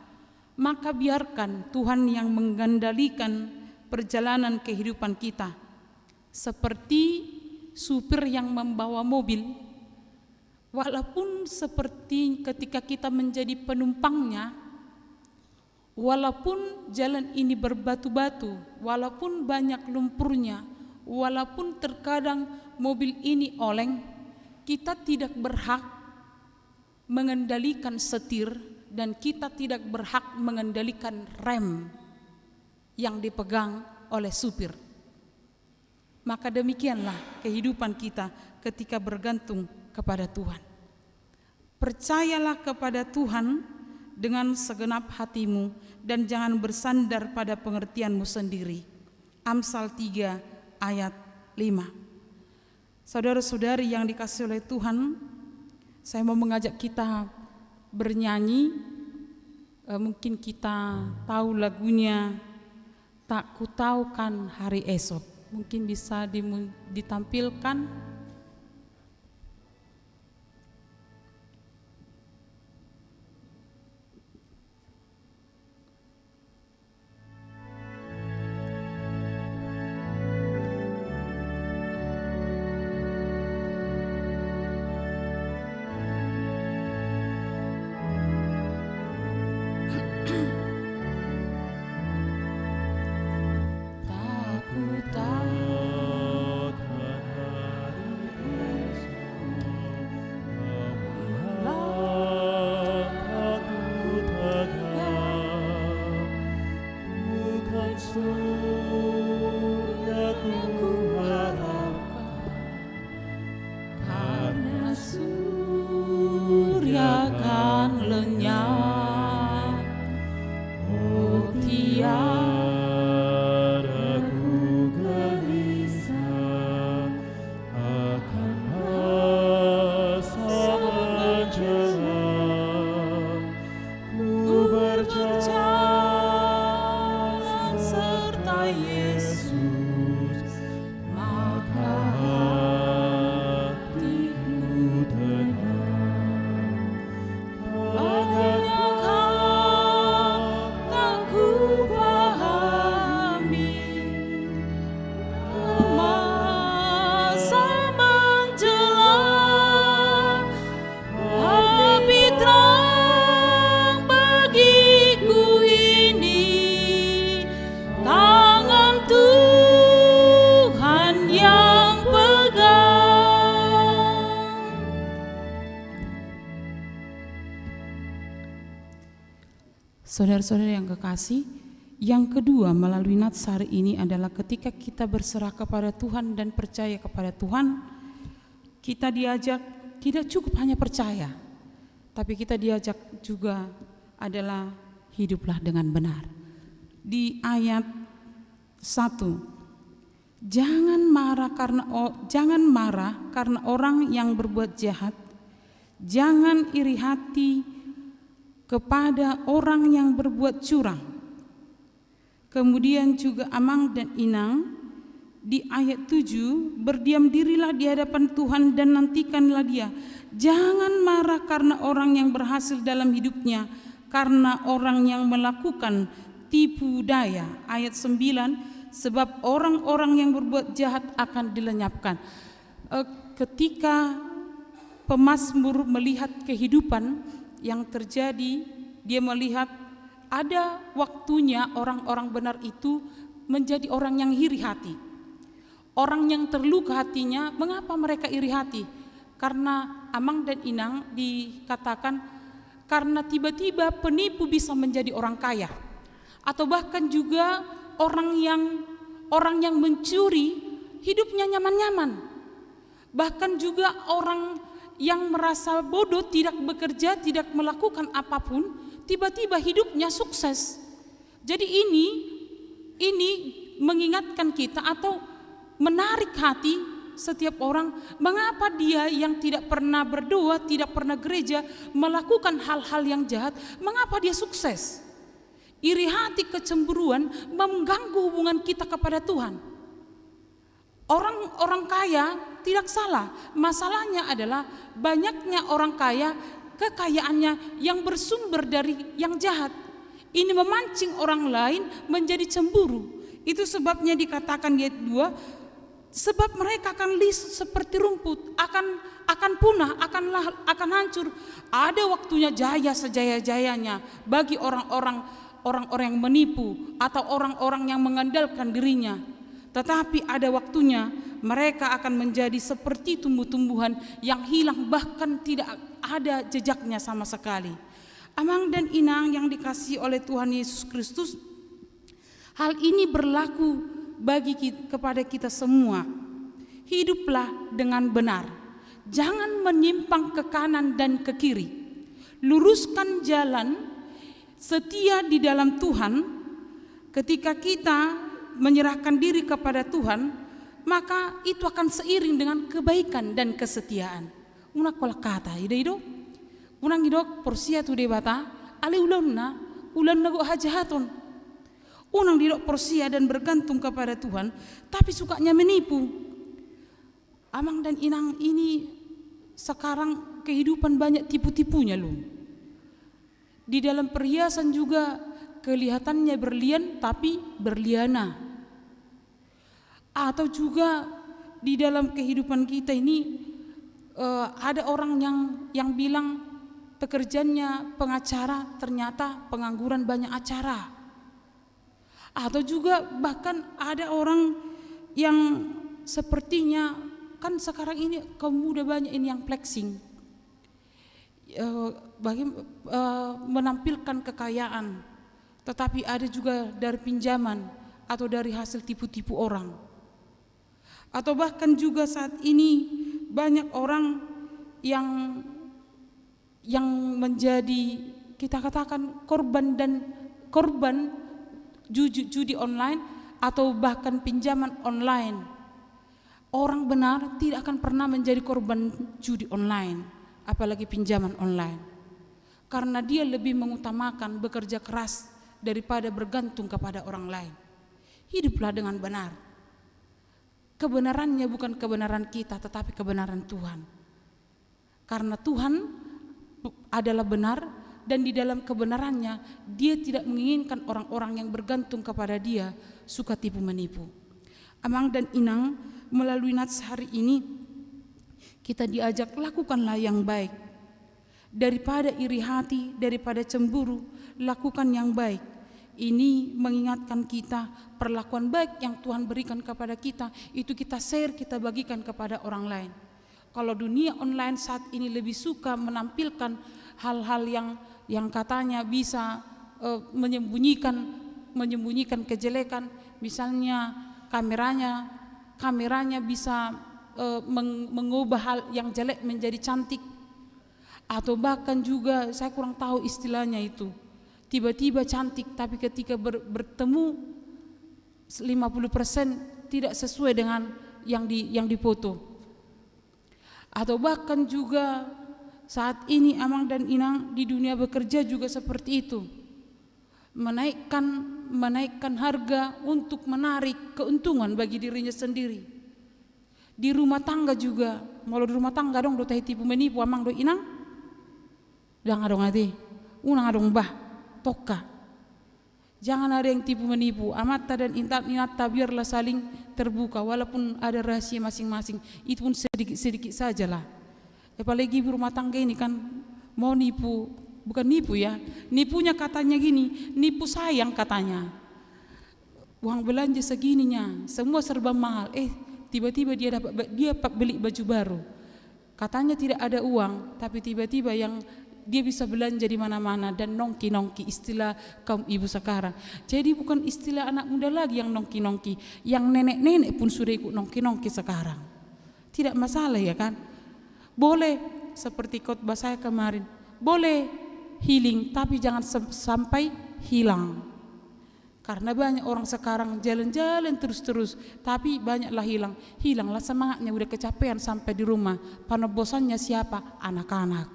Maka biarkan Tuhan yang mengendalikan perjalanan kehidupan kita. Seperti supir yang membawa mobil, walaupun seperti ketika kita menjadi penumpangnya, walaupun jalan ini berbatu-batu, walaupun banyak lumpurnya, walaupun terkadang mobil ini oleng, kita tidak berhak mengendalikan setir dan kita tidak berhak mengendalikan rem yang dipegang oleh supir. Maka demikianlah kehidupan kita ketika bergantung kepada Tuhan. Percayalah kepada Tuhan dengan segenap hatimu dan jangan bersandar pada pengertianmu sendiri. Amsal 3 ayat 5. Saudara-saudari yang dikasihi oleh Tuhan, saya mau mengajak kita bernyanyi. Mungkin kita tahu lagunya Tak Ku Tahu Kan Hari Esok. Mungkin bisa ditampilkan. Banyak hal tak ku pahami. Saudara-saudara yang kekasih, yang kedua melalui nats hari ini adalah ketika kita berserah kepada Tuhan dan percaya kepada Tuhan, kita diajak tidak cukup hanya percaya, tapi kita diajak juga adalah hiduplah dengan benar. Di ayat 1, jangan marah karena orang yang berbuat jahat, jangan iri hati kepada orang yang berbuat curang. Kemudian juga Amang dan Inang di ayat 7, berdiam dirilah di hadapan Tuhan dan nantikanlah Dia. Jangan marah karena orang yang berhasil dalam hidupnya, karena orang yang melakukan tipu daya. Ayat 9, sebab orang-orang yang berbuat jahat akan dilenyapkan. Ketika pemazmur melihat kehidupan yang terjadi, dia melihat ada waktunya orang-orang benar itu menjadi orang yang iri hati. Orang yang terluka hatinya, mengapa mereka iri hati? Karena Amang dan Inang dikatakan karena tiba-tiba penipu bisa menjadi orang kaya, atau bahkan juga orang yang mencuri hidupnya nyaman-nyaman. Bahkan juga orang yang merasa bodoh, tidak bekerja, tidak melakukan apapun, tiba-tiba hidupnya sukses. Jadi ini mengingatkan kita atau menarik hati setiap orang, mengapa dia yang tidak pernah berdoa, tidak pernah gereja, melakukan hal-hal yang jahat, mengapa dia sukses? Iri hati, kecemburuan mengganggu hubungan kita kepada Tuhan. Orang kaya tidak salah, masalahnya adalah banyaknya orang kaya, kekayaannya yang bersumber dari yang jahat. Ini memancing orang lain menjadi cemburu. Itu sebabnya dikatakan di ayat 2, sebab mereka akan seperti rumput, akan punah, akan hancur. Ada waktunya jaya sejaya-jayanya bagi orang-orang yang menipu atau orang-orang yang mengandalkan dirinya. Tetapi ada waktunya mereka akan menjadi seperti tumbuh-tumbuhan yang hilang, bahkan tidak ada jejaknya sama sekali. Amang dan Inang yang dikasihi oleh Tuhan Yesus Kristus, hal ini berlaku kepada kita semua. Hiduplah dengan benar, jangan menyimpang ke kanan dan ke kiri. Luruskan jalan, setia di dalam Tuhan. Ketika kita menyerahkan diri kepada Tuhan, maka itu akan seiring dengan kebaikan dan kesetiaan. Unak kola kata ide unang idok porsia tu debata ale ulan nago hajahaton. Unang didok porsia dan bergantung kepada Tuhan, tapi sukanya menipu. Amang dan Inang ini sekarang kehidupan banyak tipu-tipunya loh. Di dalam perhiasan juga kelihatannya berlian tapi berliana. Atau juga di dalam kehidupan kita ini ada orang yang bilang pekerjaannya pengacara, ternyata pengangguran banyak acara. Atau juga bahkan ada orang yang sepertinya, kan sekarang ini kaum muda banyak ini yang flexing, menampilkan kekayaan, tetapi ada juga dari pinjaman atau dari hasil tipu-tipu orang. Atau bahkan juga saat ini banyak orang yang menjadi, kita katakan korban judi online atau bahkan pinjaman online. Orang benar tidak akan pernah menjadi korban judi online, apalagi pinjaman online, karena dia lebih mengutamakan bekerja keras daripada bergantung kepada orang lain. Hiduplah dengan benar. Kebenarannya bukan kebenaran kita, tetapi kebenaran Tuhan. Karena Tuhan adalah benar, dan di dalam kebenarannya Dia tidak menginginkan orang-orang yang bergantung kepada Dia suka tipu menipu. Amang dan Inang, melalui nats hari ini kita diajak lakukanlah yang baik. Daripada iri hati, daripada cemburu, lakukan yang baik. Ini mengingatkan kita perlakuan baik yang Tuhan berikan kepada kita, itu kita share, kita bagikan kepada orang lain. Kalau dunia online saat ini lebih suka menampilkan hal-hal yang katanya bisa menyembunyikan kejelekan, misalnya kameranya bisa mengubah hal yang jelek menjadi cantik, atau bahkan juga saya kurang tahu istilahnya itu, tiba-tiba cantik tapi ketika bertemu 50% tidak sesuai dengan yang difoto. Atau bahkan juga saat ini Amang dan Inang di dunia bekerja juga seperti itu, menaikkan harga untuk menarik keuntungan bagi dirinya sendiri. Di rumah tangga juga, mau di rumah tangga dong do teh tipu menipu Amang do Inang, jangan dong ati, unang dong bah, toka. Jangan ada yang tipu menipu. Amata dan Inata biarlah saling terbuka, walaupun ada rahasia masing-masing, itu pun sedikit sajalah. Apalagi rumah tangga ini kan mau nipu, bukan nipu ya, nipunya katanya gini, nipu sayang katanya. Uang belanja segininya, semua serba mahal. Tiba-tiba dia beli baju baru. Katanya tidak ada uang, tapi tiba-tiba yang dia bisa belanja di mana-mana dan nongki-nongki, istilah kaum ibu sekarang. Jadi bukan istilah anak muda lagi yang nongki-nongki, yang nenek-nenek pun sudah ikut nongki-nongki sekarang. Tidak masalah ya kan? Boleh seperti khotbah saya kemarin, boleh healing tapi jangan sampai hilang. Karena banyak orang sekarang jalan-jalan terus-terus, tapi banyaklah hilanglah semangatnya, udah kecapean sampai di rumah. Penobosannya siapa? Anak-anak,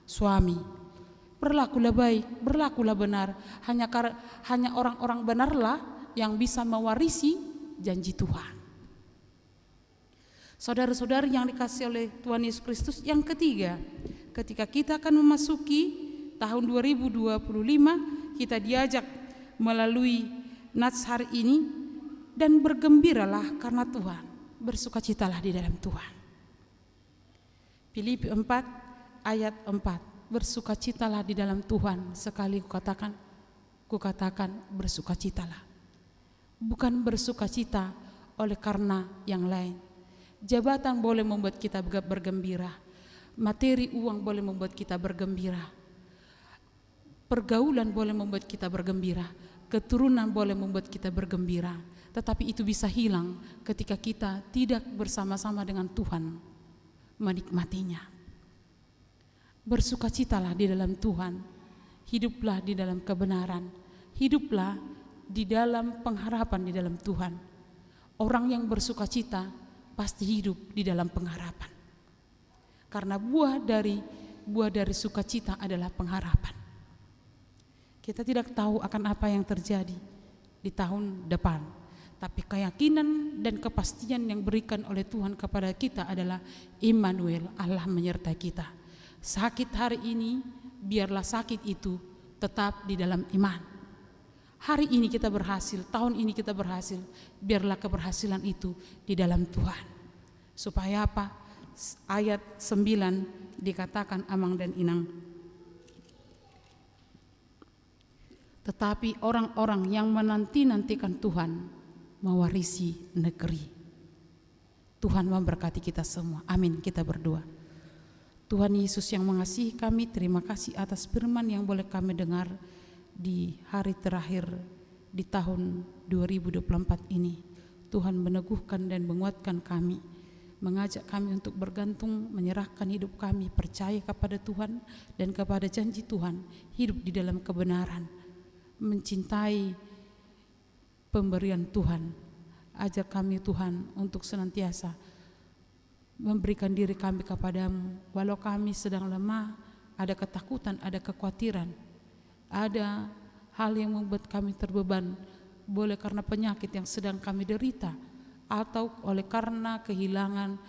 suami. Berlakulah baik, berlakulah benar. Hanya orang-orang benarlah yang bisa mewarisi janji Tuhan. Saudara-saudari yang dikasihi oleh Tuhan Yesus Kristus, yang ketiga, ketika kita akan memasuki tahun 2025, kita diajak melalui nats hari ini, dan bergembiralah karena Tuhan, bersukacitalah di dalam Tuhan. Filipi 4 ayat 4, bersukacitalah di dalam Tuhan. Sekali kukatakan bersukacitalah. Bukan bersukacita oleh karena yang lain. Jabatan boleh membuat kita bergembira, materi uang boleh membuat kita bergembira, pergaulan boleh membuat kita bergembira, keturunan boleh membuat kita bergembira, tetapi itu bisa hilang ketika kita tidak bersama-sama dengan Tuhan menikmatinya. Bersukacitalah di dalam Tuhan, hiduplah di dalam kebenaran, hiduplah di dalam pengharapan di dalam Tuhan. Orang yang bersukacita pasti hidup di dalam pengharapan, karena buah dari sukacita adalah pengharapan. Kita tidak tahu akan apa yang terjadi di tahun depan, tapi keyakinan dan kepastian yang berikan oleh Tuhan kepada kita adalah Immanuel, Allah menyertai kita. Sakit hari ini, biarlah sakit itu tetap di dalam iman. Hari ini kita berhasil, tahun ini kita berhasil, biarlah keberhasilan itu di dalam Tuhan. Supaya apa? Ayat 9 dikatakan Amang dan Inang, tetapi orang-orang yang menanti-nantikan Tuhan mewarisi negeri. Tuhan memberkati kita semua. Amin. Kita berdoa. Tuhan Yesus yang mengasihi kami, terima kasih atas firman yang boleh kami dengar di hari terakhir di tahun 2024 ini. Tuhan meneguhkan dan menguatkan kami, mengajak kami untuk bergantung, menyerahkan hidup kami, percaya kepada Tuhan dan kepada janji Tuhan, hidup di dalam kebenaran, mencintai pemberian Tuhan. Ajak kami Tuhan untuk senantiasa memberikan diri kami kepadamu, walau kami sedang lemah, ada ketakutan, ada kekhawatiran, ada hal yang membuat kami terbeban, boleh karena penyakit yang sedang kami derita, atau oleh karena kehilangan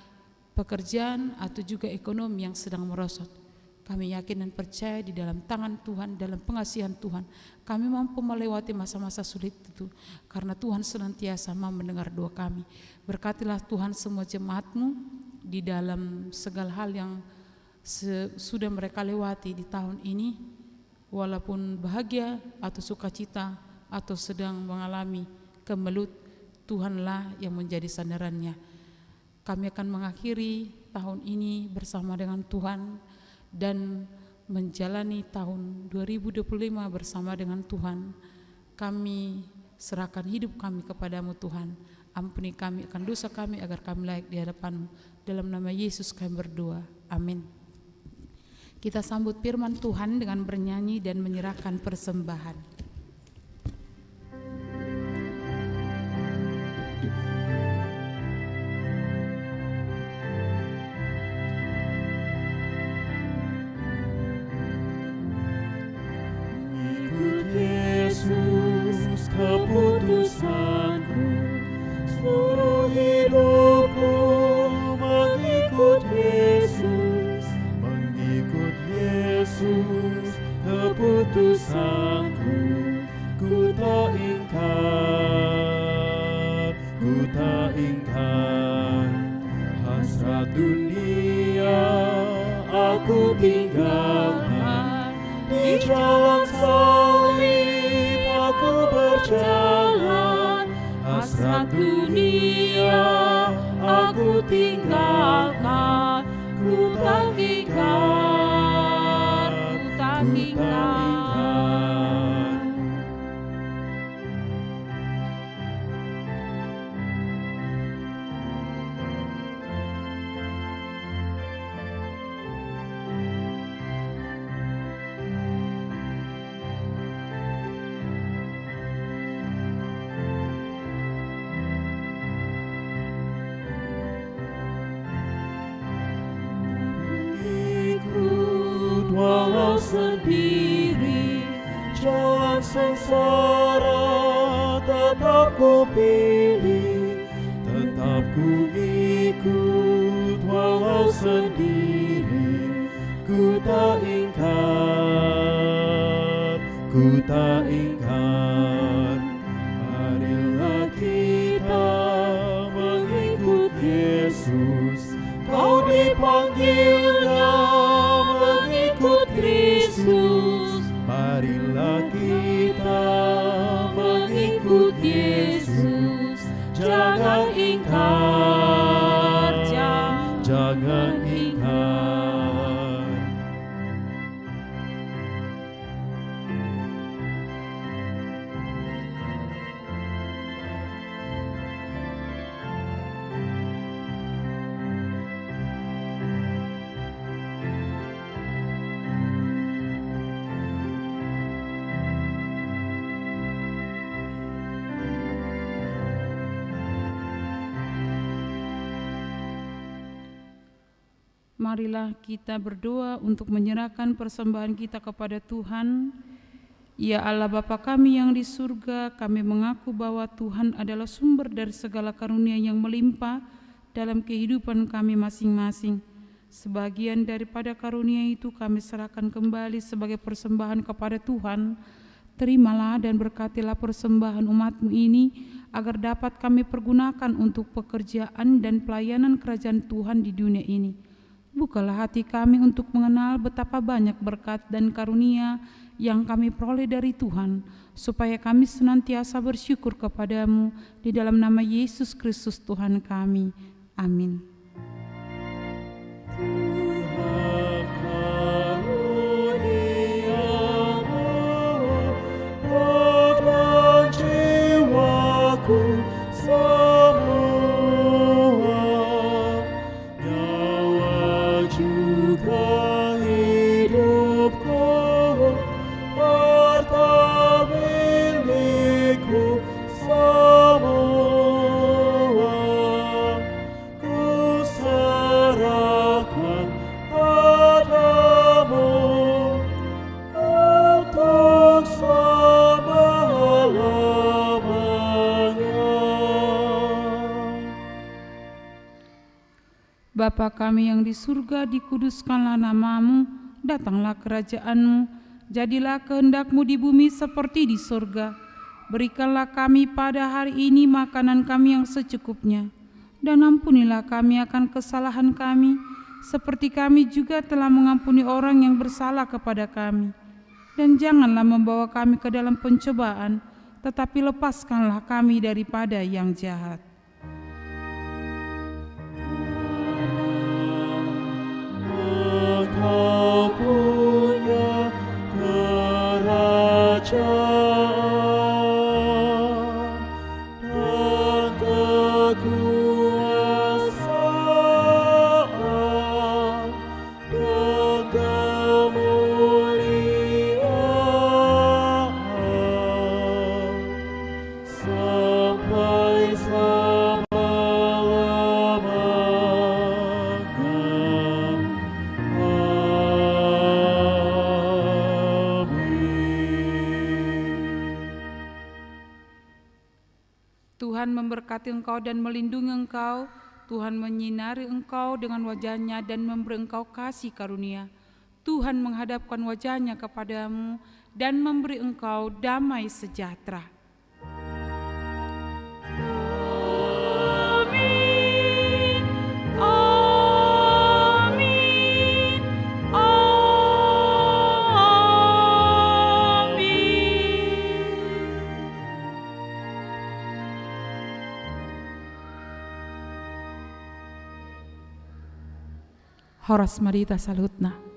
pekerjaan atau juga ekonomi yang sedang merosot. Kami yakin dan percaya di dalam tangan Tuhan, dalam pengasihan Tuhan, kami mampu melewati masa-masa sulit itu, karena Tuhan senantiasa mau mendengar doa kami. Berkatilah Tuhan semua jemaat-Mu di dalam segala hal yang sudah mereka lewati di tahun ini, walaupun bahagia atau sukacita atau sedang mengalami kemelut, Tuhanlah yang menjadi sandarannya. Kami akan mengakhiri tahun ini bersama dengan Tuhan dan menjalani tahun 2025 bersama dengan Tuhan. Kami serahkan hidup kami kepadamu Tuhan. Ampuni kami akan dosa kami agar kami layak di hadapan-Mu. Dalam nama Yesus kami berdoa. Amin. Kita sambut firman Tuhan dengan bernyanyi dan menyerahkan persembahan. Keputusanku, seluruh hidupku mengikut Yesus, keputusanku, ku tak ingkar, hasrat dunia aku tinggalkan, di jalan salib aku berjalan, hasrat dunia aku tinggalkan, ku tak ingkar, ku tak ingkar. Walau sendiri jalan sengsara tetap ku pilih, tetap ku ikut. Walau sendiri ku tak ingkar, ku tak ingkar. Marilah kita mengikut Yesus, kau dipanggilnya mengikut Kristus. Marilah kita mengikut Yesus, jangan ingkar, jangan ingkar. Marilah kita berdoa untuk menyerahkan persembahan kita kepada Tuhan. Ya Allah Bapa kami yang di surga, kami mengaku bahwa Tuhan adalah sumber dari segala karunia yang melimpah dalam kehidupan kami masing-masing. Sebagian daripada karunia itu kami serahkan kembali sebagai persembahan kepada Tuhan. Terimalah dan berkatilah persembahan umat-Mu ini, agar dapat kami pergunakan untuk pekerjaan dan pelayanan kerajaan Tuhan di dunia ini. Bukalah hati kami untuk mengenal betapa banyak berkat dan karunia yang kami peroleh dari Tuhan, supaya kami senantiasa bersyukur kepadamu di dalam nama Yesus Kristus Tuhan kami. Amin. Tuhan karuniamu, roh dan jiwaku semua, nyawa juga hidupku, harta milikku semua, ku serahkan padamu untuk selama-lamanya. Bapa kami yang di surga, dikuduskanlah nama-Mu, datanglah kerajaan-Mu, jadilah kehendak-Mu di bumi seperti di surga. Berikanlah kami pada hari ini makanan kami yang secukupnya, dan ampunilah kami akan kesalahan kami, seperti kami juga telah mengampuni orang yang bersalah kepada kami. Dan janganlah membawa kami ke dalam pencobaan, tetapi lepaskanlah kami daripada yang jahat. Engkau punya Tuhan memberkati engkau dan melindungi engkau. Tuhan menyinari engkau dengan wajah-Nya dan memberi engkau kasih karunia. Tuhan menghadapkan wajah-Nya kepadamu dan memberi engkau damai sejahtera. Amin. Amin. Amin. Horas Marita Salutna.